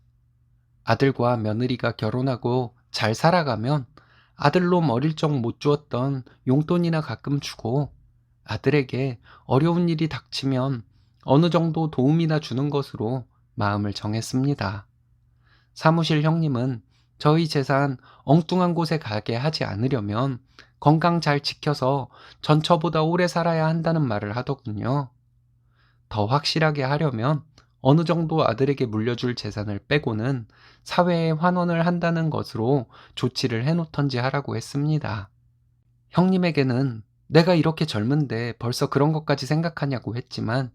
아들과 며느리가 결혼하고 잘 살아가면 아들놈 어릴 적 못 주었던 용돈이나 가끔 주고 아들에게 어려운 일이 닥치면 어느 정도 도움이나 주는 것으로 마음을 정했습니다. 사무실 형님은 저희 재산 엉뚱한 곳에 가게 하지 않으려면 건강 잘 지켜서 전처보다 오래 살아야 한다는 말을 하더군요. 더 확실하게 하려면 어느 정도 아들에게 물려줄 재산을 빼고는 사회에 환원을 한다는 것으로 조치를 해놓던지 하라고 했습니다. 형님에게는 내가 이렇게 젊은데 벌써 그런 것까지 생각하냐고 했지만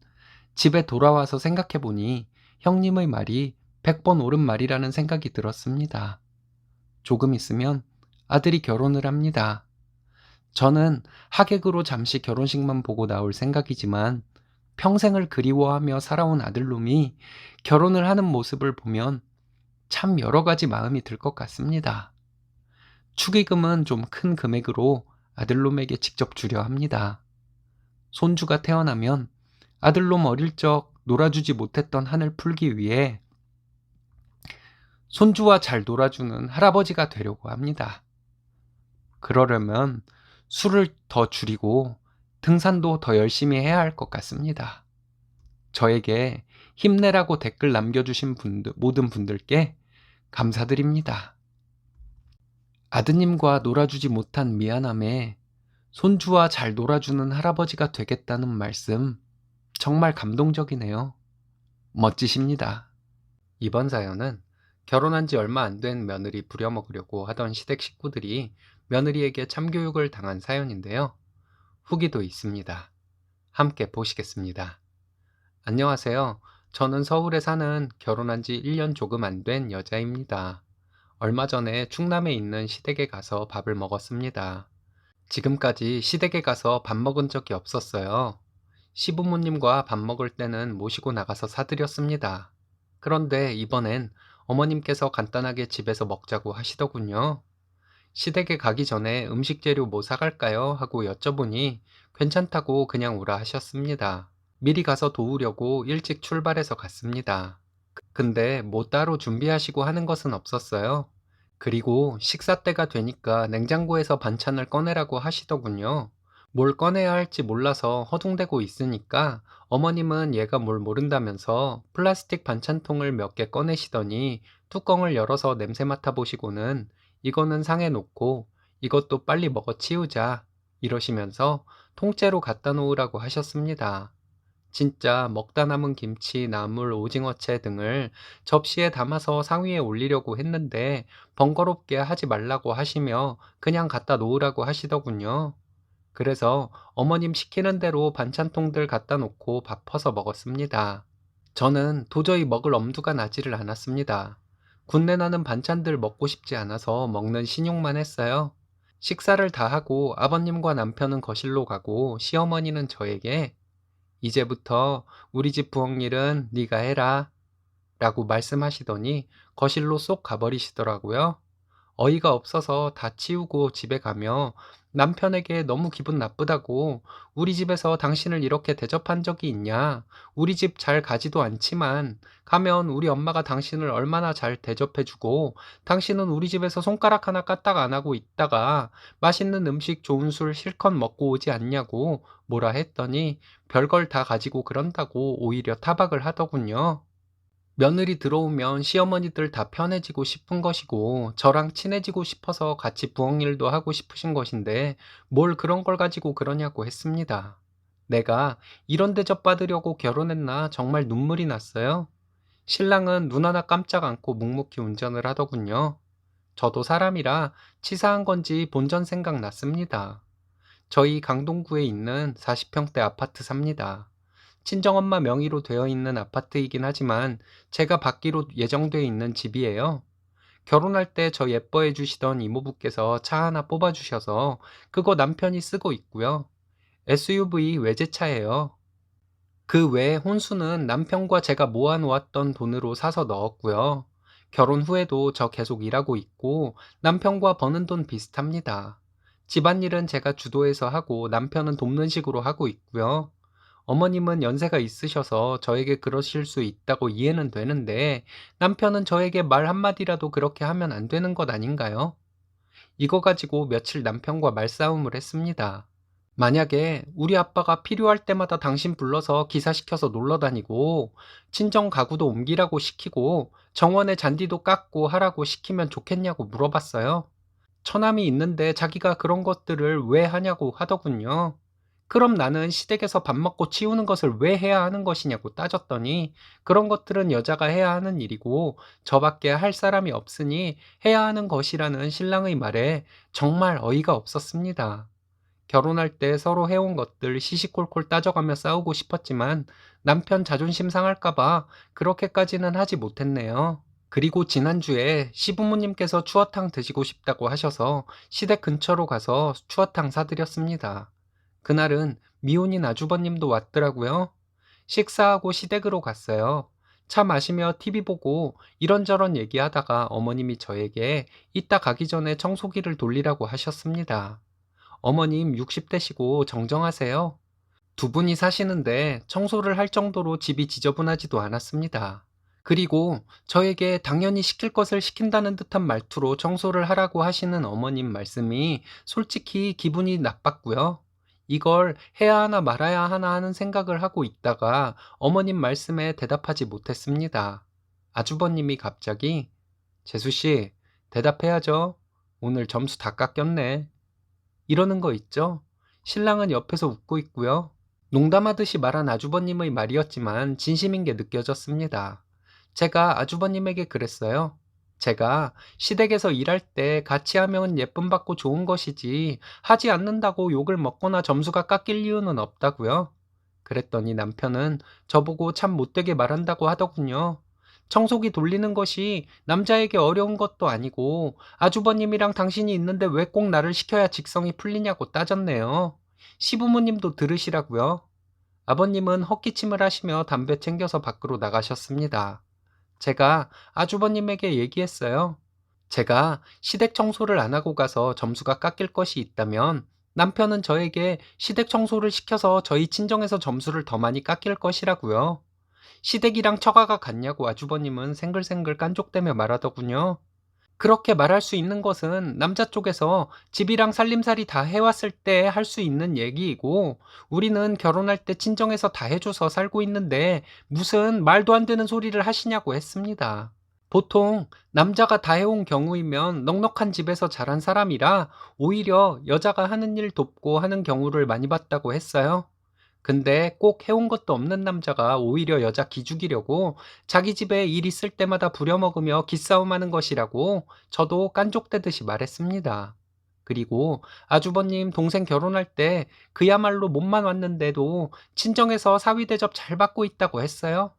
집에 돌아와서 생각해보니 형님의 말이 100번 옳은 말이라는 생각이 들었습니다. 조금 있으면 아들이 결혼을 합니다. 저는 하객으로 잠시 결혼식만 보고 나올 생각이지만 평생을 그리워하며 살아온 아들놈이 결혼을 하는 모습을 보면 참 여러 가지 마음이 들 것 같습니다. 축의금은 좀 큰 금액으로 아들놈에게 직접 주려 합니다. 손주가 태어나면 아들놈 어릴 적 놀아주지 못했던 한을 풀기 위해 손주와 잘 놀아주는 할아버지가 되려고 합니다. 그러려면 술을 더 줄이고 등산도 더 열심히 해야 할 것 같습니다. 저에게 힘내라고 댓글 남겨주신 모든 분들께 감사드립니다. 아드님과 놀아주지 못한 미안함에 손주와 잘 놀아주는 할아버지가 되겠다는 말씀 정말 감동적이네요. 멋지십니다. 이번 사연은 결혼한 지 얼마 안 된 며느리 부려먹으려고 하던 시댁 식구들이 며느리에게 참교육을 당한 사연인데요. 후기도 있습니다. 함께 보시겠습니다. 안녕하세요. 저는 서울에 사는 결혼한 지 1년 조금 안 된 여자입니다. 얼마 전에 충남에 있는 시댁에 가서 밥을 먹었습니다. 지금까지 시댁에 가서 밥 먹은 적이 없었어요. 시부모님과 밥 먹을 때는 모시고 나가서 사드렸습니다. 그런데 이번엔 어머님께서 간단하게 집에서 먹자고 하시더군요. 시댁에 가기 전에 음식 재료 뭐 사갈까요? 하고 여쭤보니 괜찮다고 그냥 오라 하셨습니다. 미리 가서 도우려고 일찍 출발해서 갔습니다. 근데 뭐 따로 준비하시고 하는 것은 없었어요. 그리고 식사 때가 되니까 냉장고에서 반찬을 꺼내라고 하시더군요. 뭘 꺼내야 할지 몰라서 허둥대고 있으니까 어머님은 얘가 뭘 모른다면서 플라스틱 반찬통을 몇 개 꺼내시더니 뚜껑을 열어서 냄새 맡아보시고는 이거는 상에 놓고 이것도 빨리 먹어 치우자 이러시면서 통째로 갖다 놓으라고 하셨습니다. 진짜 먹다 남은 김치, 나물, 오징어채 등을 접시에 담아서 상위에 올리려고 했는데 번거롭게 하지 말라고 하시며 그냥 갖다 놓으라고 하시더군요. 그래서 어머님 시키는 대로 반찬통들 갖다 놓고 밥 퍼서 먹었습니다. 저는 도저히 먹을 엄두가 나지를 않았습니다. 군내 나는 반찬들 먹고 싶지 않아서 먹는 신용만 했어요. 식사를 다 하고 아버님과 남편은 거실로 가고 시어머니는 저에게 이제부터 우리 집 부엌일은 네가 해라 라고 말씀하시더니 거실로 쏙 가버리시더라고요. 어이가 없어서 다 치우고 집에 가며 남편에게 너무 기분 나쁘다고 우리 집에서 당신을 이렇게 대접한 적이 있냐? 우리 집 잘 가지도 않지만 가면 우리 엄마가 당신을 얼마나 잘 대접해주고 당신은 우리 집에서 손가락 하나 까딱 안 하고 있다가 맛있는 음식 좋은 술 실컷 먹고 오지 않냐고 뭐라 했더니 별걸 다 가지고 그런다고 오히려 타박을 하더군요. 며느리 들어오면 시어머니들 다 편해지고 싶은 것이고 저랑 친해지고 싶어서 같이 부엌일도 하고 싶으신 것인데 뭘 그런 걸 가지고 그러냐고 했습니다. 내가 이런 대접 받으려고 결혼했나 정말 눈물이 났어요. 신랑은 눈 하나 깜짝 않고 묵묵히 운전을 하더군요. 저도 사람이라 치사한 건지 본전 생각났습니다. 저희 강동구에 있는 40평대 아파트 삽니다. 친정엄마 명의로 되어 있는 아파트이긴 하지만 제가 받기로 예정되어 있는 집이에요. 결혼할 때 저 예뻐해 주시던 이모부께서 차 하나 뽑아 주셔서 그거 남편이 쓰고 있고요. SUV 외제차예요. 그 외에 혼수는 남편과 제가 모아놓았던 돈으로 사서 넣었고요. 결혼 후에도 저 계속 일하고 있고 남편과 버는 돈 비슷합니다. 집안일은 제가 주도해서 하고 남편은 돕는 식으로 하고 있고요. 어머님은 연세가 있으셔서 저에게 그러실 수 있다고 이해는 되는데 남편은 저에게 말 한마디라도 그렇게 하면 안 되는 것 아닌가요? 이거 가지고 며칠 남편과 말싸움을 했습니다. 만약에 우리 아빠가 필요할 때마다 당신 불러서 기사시켜서 놀러 다니고 친정 가구도 옮기라고 시키고 정원에 잔디도 깎고 하라고 시키면 좋겠냐고 물어봤어요. 처남이 있는데 자기가 그런 것들을 왜 하냐고 하더군요. 그럼 나는 시댁에서 밥 먹고 치우는 것을 왜 해야 하는 것이냐고 따졌더니 그런 것들은 여자가 해야 하는 일이고 저밖에 할 사람이 없으니 해야 하는 것이라는 신랑의 말에 정말 어이가 없었습니다. 결혼할 때 서로 해온 것들 시시콜콜 따져가며 싸우고 싶었지만 남편 자존심 상할까봐 그렇게까지는 하지 못했네요. 그리고 지난주에 시부모님께서 추어탕 드시고 싶다고 하셔서 시댁 근처로 가서 추어탕 사드렸습니다. 그날은 미혼인 아주버님도 왔더라고요. 식사하고 시댁으로 갔어요. 차 마시며 TV 보고 이런저런 얘기하다가 어머님이 저에게 이따 가기 전에 청소기를 돌리라고 하셨습니다. 어머님 60대시고 정정하세요. 두 분이 사시는데 청소를 할 정도로 집이 지저분하지도 않았습니다. 그리고 저에게 당연히 시킬 것을 시킨다는 듯한 말투로 청소를 하라고 하시는 어머님 말씀이 솔직히 기분이 나빴고요. 이걸 해야 하나 말아야 하나 하는 생각을 하고 있다가 어머님 말씀에 대답하지 못했습니다. 아주버님이 갑자기 재수씨, 대답해야죠. 오늘 점수 다 깎였네. 이러는 거 있죠? 신랑은 옆에서 웃고 있고요. 농담하듯이 말한 아주버님의 말이었지만 진심인 게 느껴졌습니다. 제가 아주버님에게 그랬어요. 제가 시댁에서 일할 때 같이 하면 예쁨 받고 좋은 것이지 하지 않는다고 욕을 먹거나 점수가 깎일 이유는 없다고요. 그랬더니 남편은 저보고 참 못되게 말한다고 하더군요. 청소기 돌리는 것이 남자에게 어려운 것도 아니고 아주버님이랑 당신이 있는데 왜 꼭 나를 시켜야 직성이 풀리냐고 따졌네요. 시부모님도 들으시라고요. 아버님은 헛기침을 하시며 담배 챙겨서 밖으로 나가셨습니다. 제가 아주버님에게 얘기했어요. 제가 시댁 청소를 안 하고 가서 점수가 깎일 것이 있다면 남편은 저에게 시댁 청소를 시켜서 저희 친정에서 점수를 더 많이 깎일 것이라고요. 시댁이랑 처가가 같냐고 아주버님은 생글생글 깐족대며 말하더군요. 그렇게 말할 수 있는 것은 남자 쪽에서 집이랑 살림살이 다 해왔을 때 할 수 있는 얘기이고, 우리는 결혼할 때 친정에서 다 해줘서 살고 있는데 무슨 말도 안 되는 소리를 하시냐고 했습니다. 보통 남자가 다 해온 경우이면 넉넉한 집에서 자란 사람이라 오히려 여자가 하는 일 돕고 하는 경우를 많이 봤다고 했어요. 근데 꼭 해온 것도 없는 남자가 오히려 여자 기죽이려고 자기 집에 일 있을 때마다 부려먹으며 기싸움하는 것이라고 저도 깐족대듯이 말했습니다. 그리고 아주버님 동생 결혼할 때 그야말로 몸만 왔는데도 친정에서 사위 대접 잘 받고 있다고 했어요.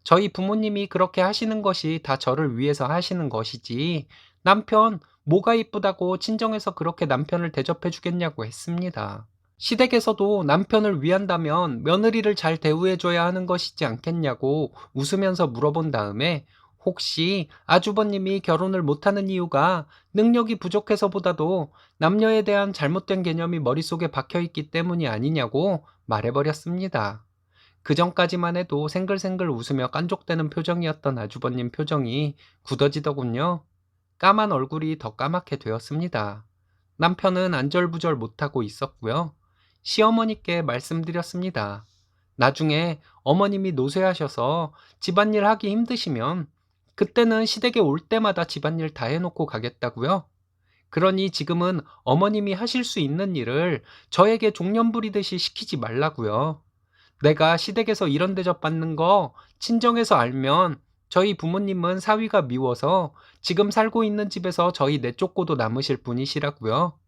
저희 부모님이 그렇게 하시는 것이 다 저를 위해서 하시는 것이지, 남편 뭐가 이쁘다고 친정에서 그렇게 남편을 대접해 주겠냐고 했습니다. 시댁에서도 남편을 위한다면 며느리를 잘 대우해줘야 하는 것이지 않겠냐고 웃으면서 물어본 다음에, 혹시 아주버님이 결혼을 못하는 이유가 능력이 부족해서보다도 남녀에 대한 잘못된 개념이 머릿속에 박혀있기 때문이 아니냐고 말해버렸습니다. 그 전까지만 해도 생글생글 웃으며 깐족대는 표정이었던 아주버님 표정이 굳어지더군요. 까만 얼굴이 더 까맣게 되었습니다. 남편은 안절부절 못하고 있었고요. 시어머니께 말씀드렸습니다. 나중에 어머님이 노쇠하셔서 집안일 하기 힘드시면 그때는 시댁에 올 때마다 집안일 다 해놓고 가겠다고요. 그러니 지금은 어머님이 하실 수 있는 일을 저에게 종년 부리듯이 시키지 말라고요. 내가 시댁에서 이런 대접 받는 거 친정에서 알면 저희 부모님은 사위가 미워서 지금 살고 있는 집에서 저희 내쫓고도 남으실 분이시라고요.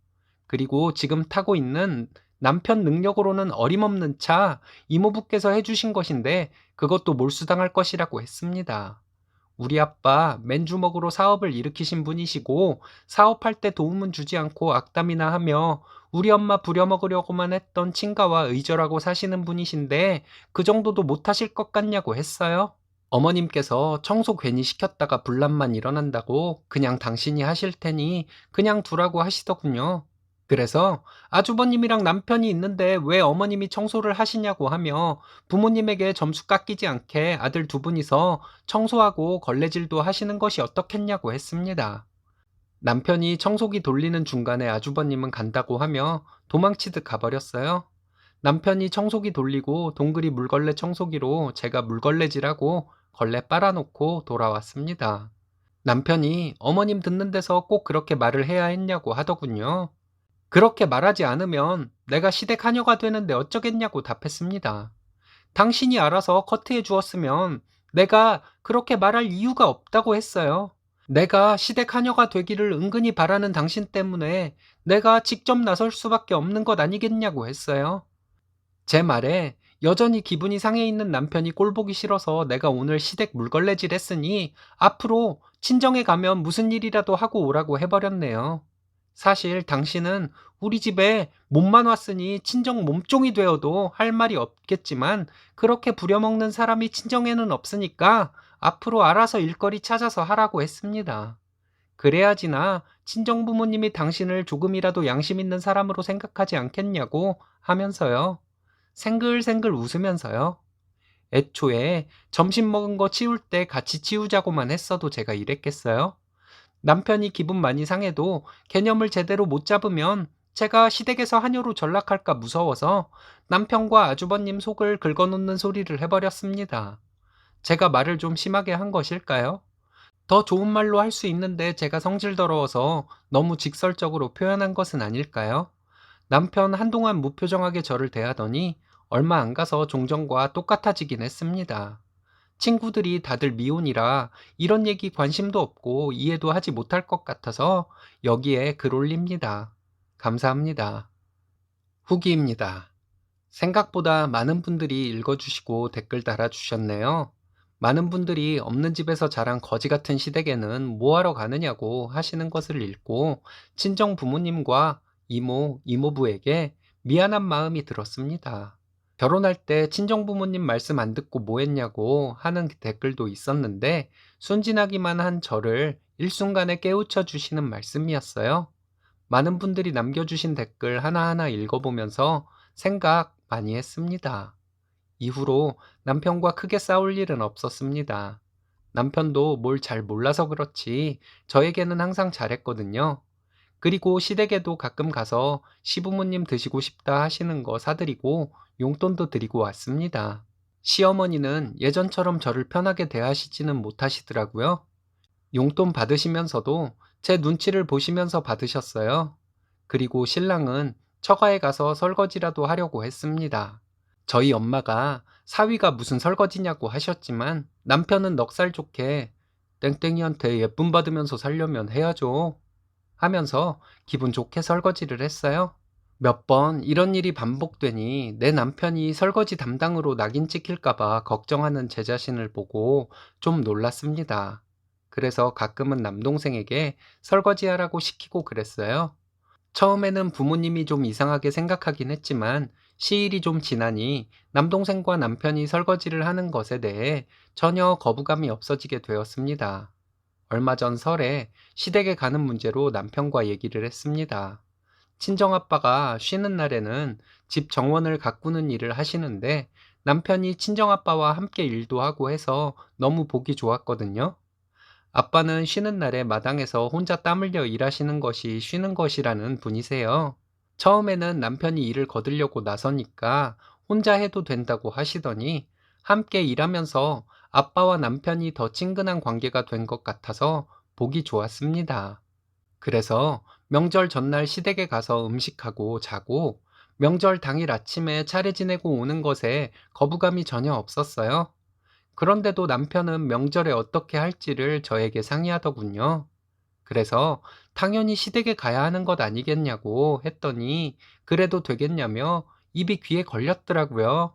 그리고 지금 타고 있는 남편 능력으로는 어림없는 차 이모부께서 해주신 것인데 그것도 몰수당할 것이라고 했습니다. 우리 아빠 맨주먹으로 사업을 일으키신 분이시고 사업할 때 도움은 주지 않고 악담이나 하며 우리 엄마 부려먹으려고만 했던 친가와 의절하고 사시는 분이신데 그 정도도 못하실 것 같냐고 했어요. 어머님께서 청소 괜히 시켰다가 분란만 일어난다고 그냥 당신이 하실 테니 그냥 두라고 하시더군요. 그래서 아주버님이랑 남편이 있는데 왜 어머님이 청소를 하시냐고 하며 부모님에게 점수 깎이지 않게 아들 두 분이서 청소하고 걸레질도 하시는 것이 어떻겠냐고 했습니다. 남편이 청소기 돌리는 중간에 아주버님은 간다고 하며 도망치듯 가버렸어요. 남편이 청소기 돌리고 동그리 물걸레 청소기로 제가 물걸레질하고 걸레 빨아놓고 돌아왔습니다. 남편이 어머님 듣는 데서 꼭 그렇게 말을 해야 했냐고 하더군요. 그렇게 말하지 않으면 내가 시댁 하녀가 되는데 어쩌겠냐고 답했습니다. 당신이 알아서 커트해 주었으면 내가 그렇게 말할 이유가 없다고 했어요. 내가 시댁 하녀가 되기를 은근히 바라는 당신 때문에 내가 직접 나설 수밖에 없는 것 아니겠냐고 했어요. 제 말에 여전히 기분이 상해 있는 남편이 꼴보기 싫어서 내가 오늘 시댁 물걸레질 했으니 앞으로 친정에 가면 무슨 일이라도 하고 오라고 해버렸네요. 사실 당신은 우리 집에 몸만 왔으니 친정 몸종이 되어도 할 말이 없겠지만 그렇게 부려먹는 사람이 친정에는 없으니까 앞으로 알아서 일거리 찾아서 하라고 했습니다. 그래야지나 친정 부모님이 당신을 조금이라도 양심 있는 사람으로 생각하지 않겠냐고 하면서요. 생글생글 웃으면서요. 애초에 점심 먹은 거 치울 때 같이 치우자고만 했어도 제가 이랬겠어요? 남편이 기분 많이 상해도 개념을 제대로 못 잡으면 제가 시댁에서 하녀로 전락할까 무서워서 남편과 아주버님 속을 긁어놓는 소리를 해버렸습니다. 제가 말을 좀 심하게 한 것일까요? 더 좋은 말로 할 수 있는데 제가 성질 더러워서 너무 직설적으로 표현한 것은 아닐까요? 남편 한동안 무표정하게 저를 대하더니 얼마 안 가서 종전과 똑같아지긴 했습니다. 친구들이 다들 미혼이라 이런 얘기 관심도 없고 이해도 하지 못할 것 같아서 여기에 글 올립니다. 감사합니다. 후기입니다. 생각보다 많은 분들이 읽어주시고 댓글 달아주셨네요. 많은 분들이 없는 집에서 자란 거지 같은 시댁에는 뭐하러 가느냐고 하시는 것을 읽고 친정 부모님과 이모, 이모부에게 미안한 마음이 들었습니다. 결혼할 때 친정 부모님 말씀 안 듣고 뭐 했냐고 하는 댓글도 있었는데 순진하기만 한 저를 일순간에 깨우쳐 주시는 말씀이었어요. 많은 분들이 남겨주신 댓글 하나하나 읽어보면서 생각 많이 했습니다. 이후로 남편과 크게 싸울 일은 없었습니다. 남편도 뭘 잘 몰라서 그렇지 저에게는 항상 잘했거든요. 그리고 시댁에도 가끔 가서 시부모님 드시고 싶다 하시는 거 사드리고 용돈도 드리고 왔습니다. 시어머니는 예전처럼 저를 편하게 대하시지는 못하시더라고요. 용돈 받으시면서도 제 눈치를 보시면서 받으셨어요. 그리고 신랑은 처가에 가서 설거지라도 하려고 했습니다. 저희 엄마가 사위가 무슨 설거지냐고 하셨지만 남편은 넉살 좋게 땡땡이한테 예쁨 받으면서 살려면 해야죠 하면서 기분 좋게 설거지를 했어요. 몇 번 이런 일이 반복되니 내 남편이 설거지 담당으로 낙인 찍힐까봐 걱정하는 제 자신을 보고 좀 놀랐습니다. 그래서 가끔은 남동생에게 설거지하라고 시키고 그랬어요. 처음에는 부모님이 좀 이상하게 생각하긴 했지만 시일이 좀 지나니 남동생과 남편이 설거지를 하는 것에 대해 전혀 거부감이 없어지게 되었습니다. 얼마 전 설에 시댁에 가는 문제로 남편과 얘기를 했습니다. 친정아빠가 쉬는 날에는 집 정원을 가꾸는 일을 하시는데 남편이 친정아빠와 함께 일도 하고 해서 너무 보기 좋았거든요. 아빠는 쉬는 날에 마당에서 혼자 땀 흘려 일하시는 것이 쉬는 것이라는 분이세요. 처음에는 남편이 일을 거들려고 나서니까 혼자 해도 된다고 하시더니 함께 일하면서 아빠와 남편이 더 친근한 관계가 된 것 같아서 보기 좋았습니다. 그래서 명절 전날 시댁에 가서 음식하고 자고 명절 당일 아침에 차례 지내고 오는 것에 거부감이 전혀 없었어요. 그런데도 남편은 명절에 어떻게 할지를 저에게 상의하더군요. 그래서 당연히 시댁에 가야 하는 것 아니겠냐고 했더니 그래도 되겠냐며 입이 귀에 걸렸더라고요.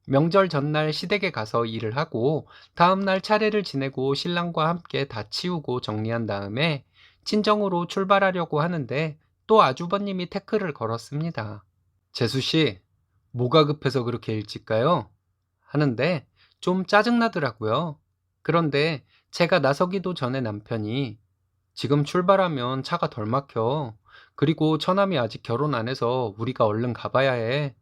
명절 전날 시댁에 가서 일을 하고 다음날 차례를 지내고 신랑과 함께 다 치우고 정리한 다음에 친정으로 출발하려고 하는데 또 아주버님이 태클을 걸었습니다. 재수 씨, 뭐가 급해서 그렇게 일찍 가요? 하는데 좀 짜증나더라고요. 그런데 제가 나서기도 전에 남편이 지금 출발하면 차가 덜 막혀. 그리고 처남이 아직 결혼 안 해서 우리가 얼른 가봐야 해.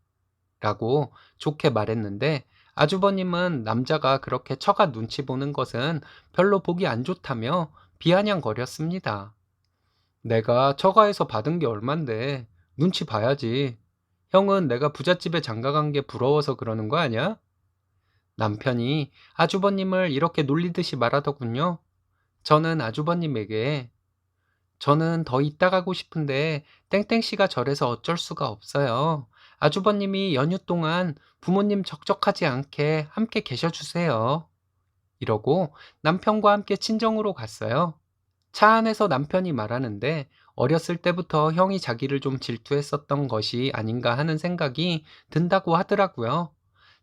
라고 좋게 말했는데 아주버님은 남자가 그렇게 처가 눈치 보는 것은 별로 보기 안 좋다며 비아냥거렸습니다. 내가 처가에서 받은 게 얼만데 눈치 봐야지. 형은 내가 부잣집에 장가간 게 부러워서 그러는 거 아니야? 남편이 아주버님을 이렇게 놀리듯이 말하더군요. 저는 아주버님에게 저는 더 있다 가고 싶은데 땡땡씨가 저래서 어쩔 수가 없어요. 아주버님이 연휴 동안 부모님 적적하지 않게 함께 계셔주세요. 이러고 남편과 함께 친정으로 갔어요. 차 안에서 남편이 말하는데 어렸을 때부터 형이 자기를 좀 질투했었던 것이 아닌가 하는 생각이 든다고 하더라고요.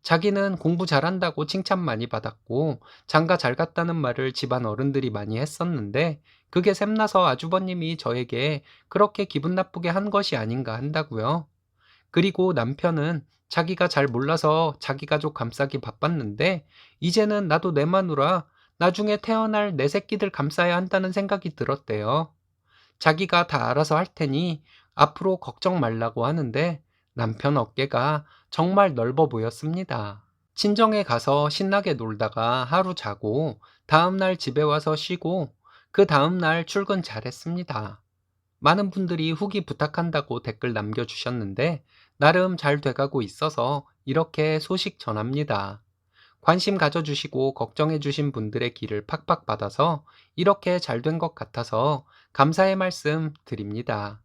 자기는 공부 잘한다고 칭찬 많이 받았고 장가 잘 갔다는 말을 집안 어른들이 많이 했었는데 그게 샘나서 아주버님이 저에게 그렇게 기분 나쁘게 한 것이 아닌가 한다고요. 그리고 남편은 자기가 잘 몰라서 자기 가족 감싸기 바빴는데 이제는 나도 내 마누라 나중에 태어날 내 새끼들 감싸야 한다는 생각이 들었대요. 자기가 다 알아서 할 테니 앞으로 걱정 말라고 하는데 남편 어깨가 정말 넓어 보였습니다. 친정에 가서 신나게 놀다가 하루 자고 다음날 집에 와서 쉬고 그 다음날 출근 잘했습니다. 많은 분들이 후기 부탁한다고 댓글 남겨주셨는데 나름 잘 돼가고 있어서 이렇게 소식 전합니다. 관심 가져주시고 걱정해주신 분들의 기를 팍팍 받아서 이렇게 잘 된 것 같아서 감사의 말씀 드립니다.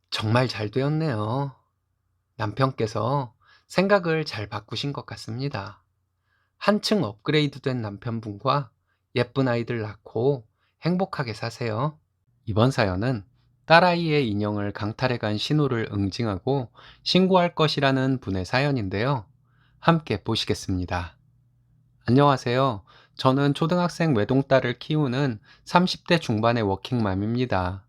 정말 잘 되었네요. 남편께서 생각을 잘 바꾸신 것 같습니다. 한층 업그레이드 된 남편분과 예쁜 아이들 낳고 행복하게 사세요. 이번 사연은 딸아이의 인형을 강탈해 간 신호를 응징하고 신고할 것이라는 분의 사연인데요. 함께 보시겠습니다. 안녕하세요. 저는 초등학생 외동딸을 키우는 30대 중반의 워킹맘입니다.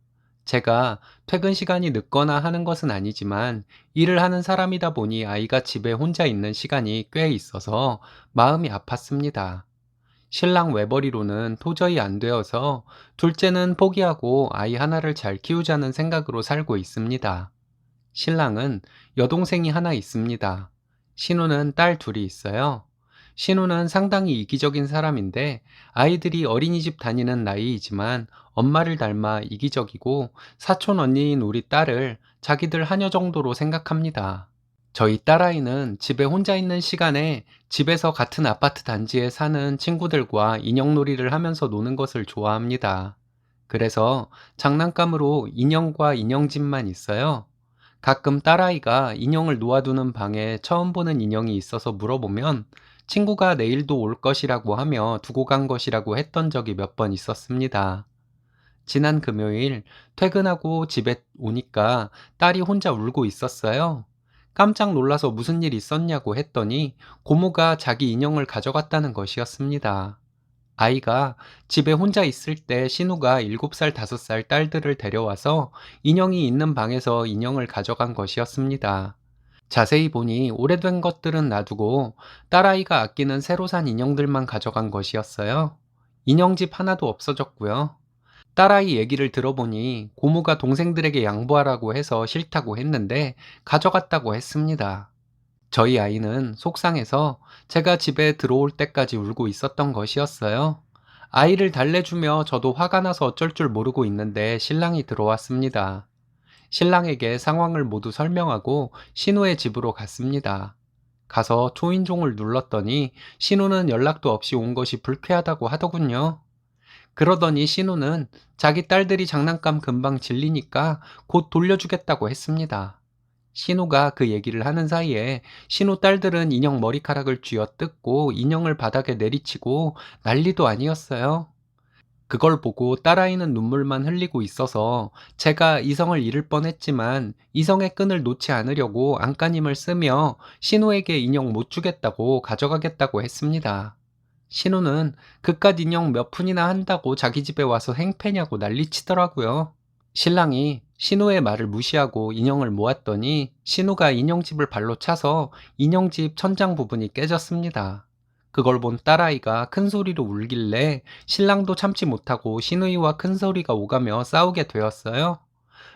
제가 퇴근 시간이 늦거나 하는 것은 아니지만 일을 하는 사람이다 보니 아이가 집에 혼자 있는 시간이 꽤 있어서 마음이 아팠습니다. 신랑 외벌이로는 도저히 안 되어서 둘째는 포기하고 아이 하나를 잘 키우자는 생각으로 살고 있습니다. 신랑은 여동생이 하나 있습니다. 신우는 딸 둘이 있어요. 신우는 상당히 이기적인 사람인데 아이들이 어린이집 다니는 나이이지만 엄마를 닮아 이기적이고 사촌 언니인 우리 딸을 자기들 하녀 정도로 생각합니다. 저희 딸아이는 집에 혼자 있는 시간에 집에서 같은 아파트 단지에 사는 친구들과 인형놀이를 하면서 노는 것을 좋아합니다. 그래서 장난감으로 인형과 인형집만 있어요. 가끔 딸아이가 인형을 놓아두는 방에 처음 보는 인형이 있어서 물어보면 친구가 내일도 올 것이라고 하며 두고 간 것이라고 했던 적이 몇 번 있었습니다. 지난 금요일 퇴근하고 집에 오니까 딸이 혼자 울고 있었어요. 깜짝 놀라서 무슨 일 있었냐고 했더니 고모가 자기 인형을 가져갔다는 것이었습니다. 아이가 집에 혼자 있을 때 신우가 7살, 5살 딸들을 데려와서 인형이 있는 방에서 인형을 가져간 것이었습니다. 자세히 보니 오래된 것들은 놔두고 딸아이가 아끼는 새로 산 인형들만 가져간 것이었어요. 인형집 하나도 없어졌고요. 딸아이 얘기를 들어보니 고모가 동생들에게 양보하라고 해서 싫다고 했는데 가져갔다고 했습니다. 저희 아이는 속상해서 제가 집에 들어올 때까지 울고 있었던 것이었어요. 아이를 달래주며 저도 화가 나서 어쩔 줄 모르고 있는데 신랑이 들어왔습니다. 신랑에게 상황을 모두 설명하고 신우의 집으로 갔습니다. 가서 초인종을 눌렀더니 신우는 연락도 없이 온 것이 불쾌하다고 하더군요. 그러더니 신우는 자기 딸들이 장난감 금방 질리니까 곧 돌려주겠다고 했습니다. 신우가 그 얘기를 하는 사이에 신우 딸들은 인형 머리카락을 쥐어뜯고 인형을 바닥에 내리치고 난리도 아니었어요. 그걸 보고 딸아이는 눈물만 흘리고 있어서 제가 이성을 잃을 뻔했지만 이성의 끈을 놓지 않으려고 안간힘을 쓰며 신우에게 인형 못 주겠다고 가져가겠다고 했습니다. 신우는 그깟 인형 몇 푼이나 한다고 자기 집에 와서 행패냐고 난리치더라고요. 신랑이 신우의 말을 무시하고 인형을 모았더니 신우가 인형집을 발로 차서 인형집 천장 부분이 깨졌습니다. 그걸 본 딸아이가 큰 소리로 울길래 신랑도 참지 못하고 신우이와 큰 소리가 오가며 싸우게 되었어요.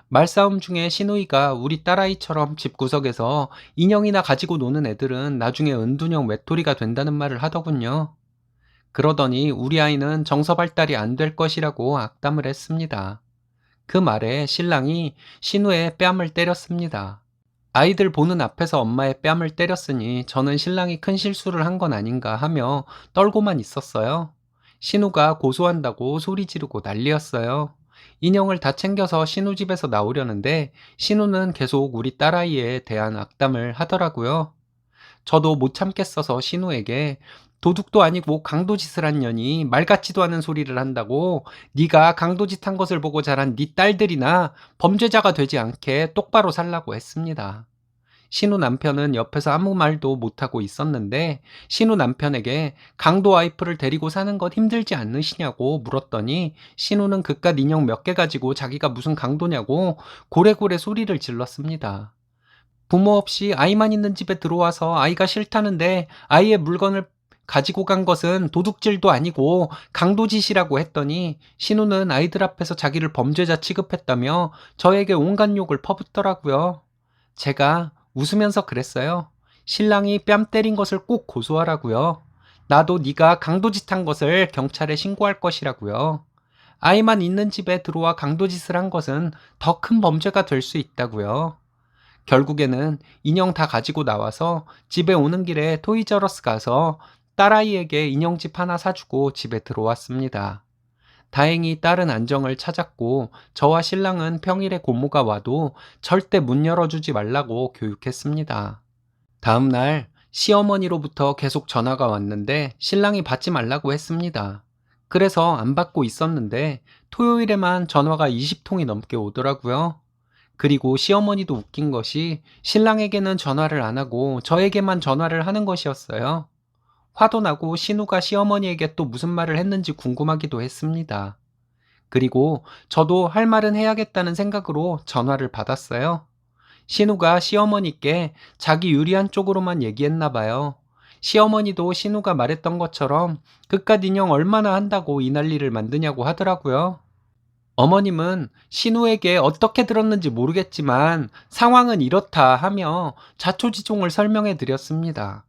말싸움 중에 신우이가 우리 딸아이처럼 집구석에서 인형이나 가지고 노는 애들은 나중에 은둔형 외톨이가 된다는 말을 하더군요. 그러더니 우리 아이는 정서발달이 안 될 것이라고 악담을 했습니다. 그 말에 신랑이 신우의 뺨을 때렸습니다. 아이들 보는 앞에서 엄마의 뺨을 때렸으니 저는 신랑이 큰 실수를 한 건 아닌가 하며 떨고만 있었어요. 신우가 고소한다고 소리 지르고 난리였어요. 인형을 다 챙겨서 신우 집에서 나오려는데 신우는 계속 우리 딸아이에 대한 악담을 하더라고요. 저도 못 참겠어서 신우에게 도둑도 아니고 강도짓을 한 년이 말 같지도 않은 소리를 한다고 네가 강도짓 한 것을 보고 자란 네 딸들이나 범죄자가 되지 않게 똑바로 살라고 했습니다. 신우 남편은 옆에서 아무 말도 못하고 있었는데 신우 남편에게 강도 와이프를 데리고 사는 것 힘들지 않으시냐고 물었더니 신우는 그깟 인형 몇 개 가지고 자기가 무슨 강도냐고 고래고래 소리를 질렀습니다. 부모 없이 아이만 있는 집에 들어와서 아이가 싫다는데 아이의 물건을 가지고 간 것은 도둑질도 아니고 강도짓이라고 했더니 신우는 아이들 앞에서 자기를 범죄자 취급했다며 저에게 온갖 욕을 퍼붓더라고요. 제가 웃으면서 그랬어요. 신랑이 뺨 때린 것을 꼭 고소하라고요. 나도 네가 강도짓한 것을 경찰에 신고할 것이라고요. 아이만 있는 집에 들어와 강도짓을 한 것은 더 큰 범죄가 될 수 있다고요. 결국에는 인형 다 가지고 나와서 집에 오는 길에 토이저러스 가서 딸아이에게 인형집 하나 사주고 집에 들어왔습니다. 다행히 딸은 안정을 찾았고 저와 신랑은 평일에 고모가 와도 절대 문 열어주지 말라고 교육했습니다. 다음 날 시어머니로부터 계속 전화가 왔는데 신랑이 받지 말라고 했습니다. 그래서 안 받고 있었는데 토요일에만 전화가 20통이 넘게 오더라고요. 그리고 시어머니도 웃긴 것이 신랑에게는 전화를 안 하고 저에게만 전화를 하는 것이었어요. 화도 나고 신우가 시어머니에게 또 무슨 말을 했는지 궁금하기도 했습니다. 그리고 저도 할 말은 해야겠다는 생각으로 전화를 받았어요. 신우가 시어머니께 자기 유리한 쪽으로만 얘기했나 봐요. 시어머니도 신우가 말했던 것처럼 그깟 인형 얼마나 한다고 이 난리를 만드냐고 하더라고요. 어머님은 신우에게 어떻게 들었는지 모르겠지만 상황은 이렇다 하며 자초지종을 설명해 드렸습니다.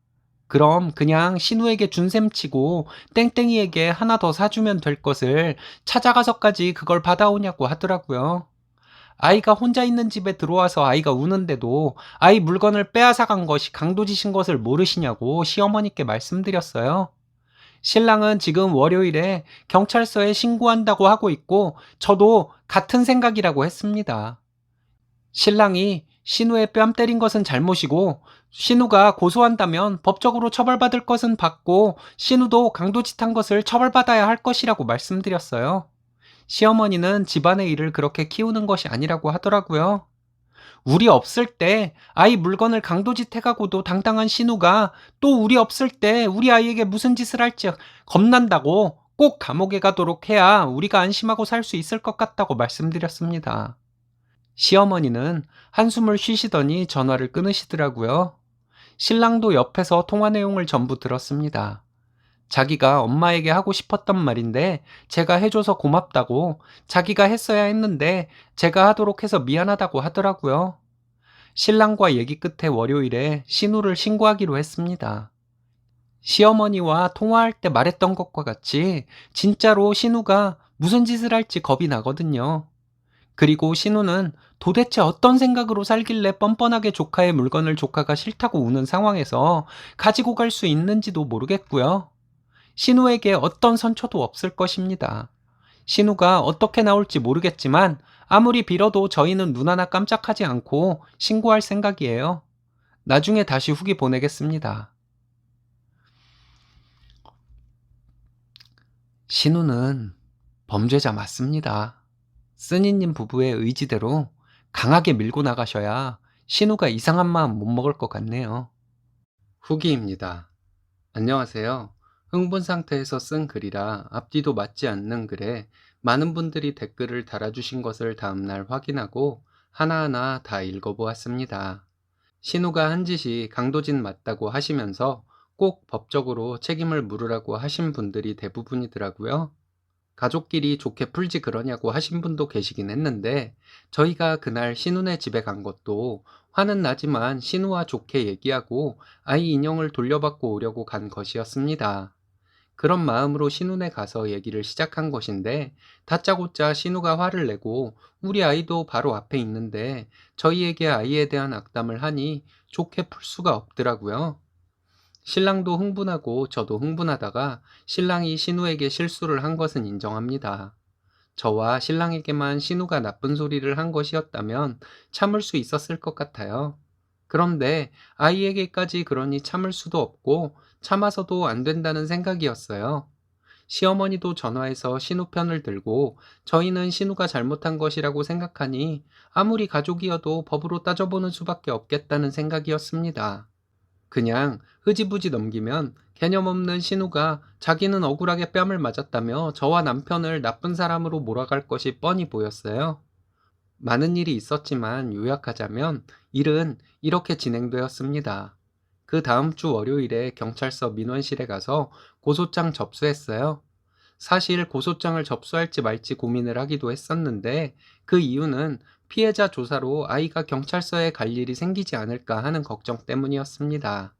그럼 그냥 신우에게 준셈치고 땡땡이에게 하나 더 사주면 될 것을 찾아가서까지 그걸 받아오냐고 하더라고요. 아이가 혼자 있는 집에 들어와서 아이가 우는데도 아이 물건을 빼앗아간 것이 강도짓인 것을 모르시냐고 시어머니께 말씀드렸어요. 신랑은 지금 월요일에 경찰서에 신고한다고 하고 있고 저도 같은 생각이라고 했습니다. 신랑이 신우의 뺨 때린 것은 잘못이고 신우가 고소한다면 법적으로 처벌받을 것은 받고 신우도 강도짓한 것을 처벌받아야 할 것이라고 말씀드렸어요. 시어머니는 집안의 일을 그렇게 키우는 것이 아니라고 하더라고요. 우리 없을 때 아이 물건을 강도짓 해가고도 당당한 신우가 또 우리 없을 때 우리 아이에게 무슨 짓을 할지 겁난다고 꼭 감옥에 가도록 해야 우리가 안심하고 살 수 있을 것 같다고 말씀드렸습니다. 시어머니는 한숨을 쉬시더니 전화를 끊으시더라고요. 신랑도 옆에서 통화 내용을 전부 들었습니다. 자기가 엄마에게 하고 싶었던 말인데 제가 해줘서 고맙다고, 자기가 했어야 했는데 제가 하도록 해서 미안하다고 하더라고요. 신랑과 얘기 끝에 월요일에 신우를 신고하기로 했습니다. 시어머니와 통화할 때 말했던 것과 같이 진짜로 신우가 무슨 짓을 할지 겁이 나거든요. 그리고 신우는 도대체 어떤 생각으로 살길래 뻔뻔하게 조카의 물건을 조카가 싫다고 우는 상황에서 가지고 갈 수 있는지도 모르겠고요. 신우에게 어떤 선처도 없을 것입니다. 신우가 어떻게 나올지 모르겠지만 아무리 빌어도 저희는 눈 하나 깜짝하지 않고 신고할 생각이에요. 나중에 다시 후기 보내겠습니다. 신우는 범죄자 맞습니다. 쓰니님 부부의 의지대로 강하게 밀고 나가셔야 신우가 이상한 마음 못 먹을 것 같네요. 후기입니다. 안녕하세요. 흥분 상태에서 쓴 글이라 앞뒤도 맞지 않는 글에 많은 분들이 댓글을 달아주신 것을 다음날 확인하고 하나하나 다 읽어보았습니다. 신우가 한 짓이 강도짓 맞다고 하시면서 꼭 법적으로 책임을 물으라고 하신 분들이 대부분이더라고요. 가족끼리 좋게 풀지 그러냐고 하신 분도 계시긴 했는데 저희가 그날 신우네 집에 간 것도 화는 나지만 신우와 좋게 얘기하고 아이 인형을 돌려받고 오려고 간 것이었습니다. 그런 마음으로 신우네 가서 얘기를 시작한 것인데 다짜고짜 신우가 화를 내고 우리 아이도 바로 앞에 있는데 저희에게 아이에 대한 악담을 하니 좋게 풀 수가 없더라고요. 신랑도 흥분하고 저도 흥분하다가 신랑이 신우에게 실수를 한 것은 인정합니다. 저와 신랑에게만 신우가 나쁜 소리를 한 것이었다면 참을 수 있었을 것 같아요. 그런데 아이에게까지 그러니 참을 수도 없고 참아서도 안 된다는 생각이었어요. 시어머니도 전화해서 신우 편을 들고 저희는 신우가 잘못한 것이라고 생각하니 아무리 가족이어도 법으로 따져보는 수밖에 없겠다는 생각이었습니다. 그냥 흐지부지 넘기면 개념 없는 신우가 자기는 억울하게 뺨을 맞았다며 저와 남편을 나쁜 사람으로 몰아갈 것이 뻔히 보였어요. 많은 일이 있었지만 요약하자면 일은 이렇게 진행되었습니다. 그 다음 주 월요일에 경찰서 민원실에 가서 고소장 접수했어요. 사실 고소장을 접수할지 말지 고민을 하기도 했었는데 그 이유는 피해자 조사로 아이가 경찰서에 갈 일이 생기지 않을까 하는 걱정 때문이었습니다.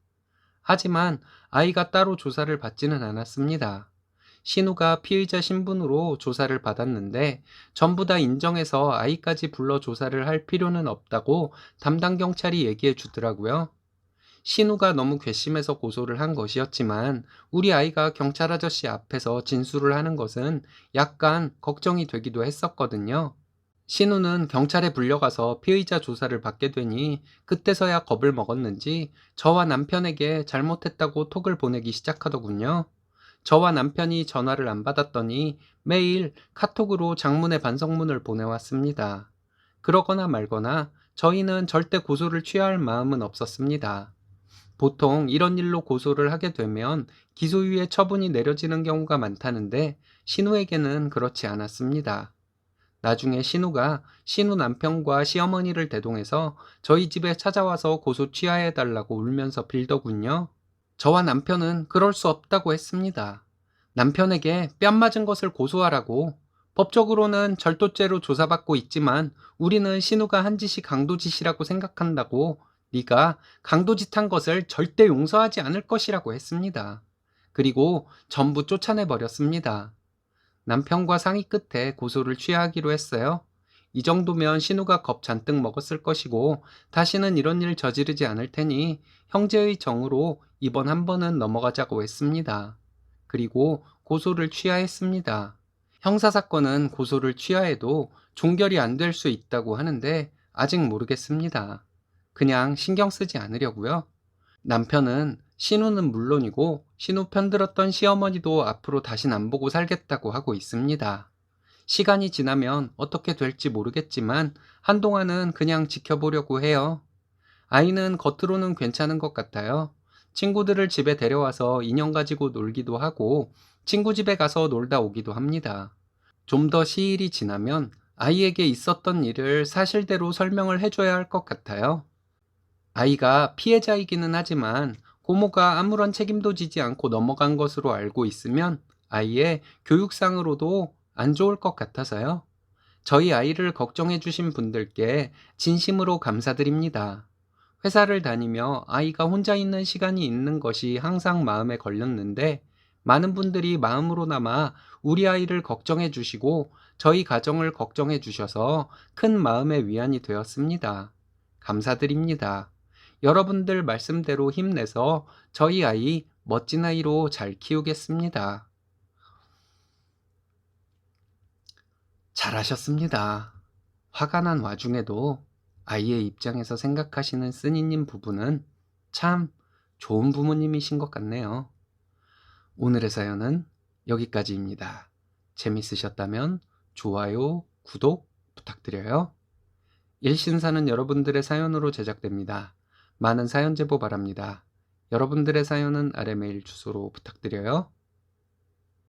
하지만 아이가 따로 조사를 받지는 않았습니다. 신우가 피의자 신분으로 조사를 받았는데 전부 다 인정해서 아이까지 불러 조사를 할 필요는 없다고 담당 경찰이 얘기해 주더라고요. 신우가 너무 괘씸해서 고소를 한 것이었지만 우리 아이가 경찰 아저씨 앞에서 진술을 하는 것은 약간 걱정이 되기도 했었거든요. 신우는 경찰에 불려가서 피의자 조사를 받게 되니 그때서야 겁을 먹었는지 저와 남편에게 잘못했다고 톡을 보내기 시작하더군요. 저와 남편이 전화를 안 받았더니 매일 카톡으로 장문의 반성문을 보내왔습니다. 그러거나 말거나 저희는 절대 고소를 취할 마음은 없었습니다. 보통 이런 일로 고소를 하게 되면 기소유예 처분이 내려지는 경우가 많다는데 신우에게는 그렇지 않았습니다. 나중에 신우가 신우 남편과 시어머니를 대동해서 저희 집에 찾아와서 고소 취하해달라고 울면서 빌더군요. 저와 남편은 그럴 수 없다고 했습니다. 남편에게 뺨 맞은 것을 고소하라고. 법적으로는 절도죄로 조사받고 있지만 우리는 신우가 한 짓이 강도짓이라고 생각한다고 네가 강도짓한 것을 절대 용서하지 않을 것이라고 했습니다. 그리고 전부 쫓아내 버렸습니다. 남편과 상의 끝에 고소를 취하하기로 했어요. 이 정도면 신우가 겁 잔뜩 먹었을 것이고 다시는 이런 일 저지르지 않을 테니 형제의 정으로 이번 한 번은 넘어가자고 했습니다. 그리고 고소를 취하했습니다. 형사사건은 고소를 취하해도 종결이 안 될 수 있다고 하는데 아직 모르겠습니다. 그냥 신경 쓰지 않으려고요. 남편은 신우는 물론이고 신우 편들었던 시어머니도 앞으로 다신 안 보고 살겠다고 하고 있습니다. 시간이 지나면 어떻게 될지 모르겠지만 한동안은 그냥 지켜보려고 해요. 아이는 겉으로는 괜찮은 것 같아요. 친구들을 집에 데려와서 인형 가지고 놀기도 하고 친구 집에 가서 놀다 오기도 합니다. 좀 더 시일이 지나면 아이에게 있었던 일을 사실대로 설명을 해줘야 할 것 같아요. 아이가 피해자이기는 하지만 고모가 아무런 책임도 지지 않고 넘어간 것으로 알고 있으면 아이의 교육상으로도 안 좋을 것 같아서요. 저희 아이를 걱정해 주신 분들께 진심으로 감사드립니다. 회사를 다니며 아이가 혼자 있는 시간이 있는 것이 항상 마음에 걸렸는데 많은 분들이 마음으로나마 우리 아이를 걱정해 주시고 저희 가정을 걱정해 주셔서 큰 마음의 위안이 되었습니다. 감사드립니다. 여러분들 말씀대로 힘내서 저희 아이 멋진 아이로 잘 키우겠습니다. 잘하셨습니다. 화가 난 와중에도 아이의 입장에서 생각하시는 쓰니님 부부는 참 좋은 부모님이신 것 같네요. 오늘의 사연은 여기까지입니다. 재밌으셨다면 좋아요, 구독 부탁드려요. 일신사는 여러분들의 사연으로 제작됩니다. 많은 사연 제보 바랍니다. 여러분들의 사연은 아래 메일 주소로 부탁드려요.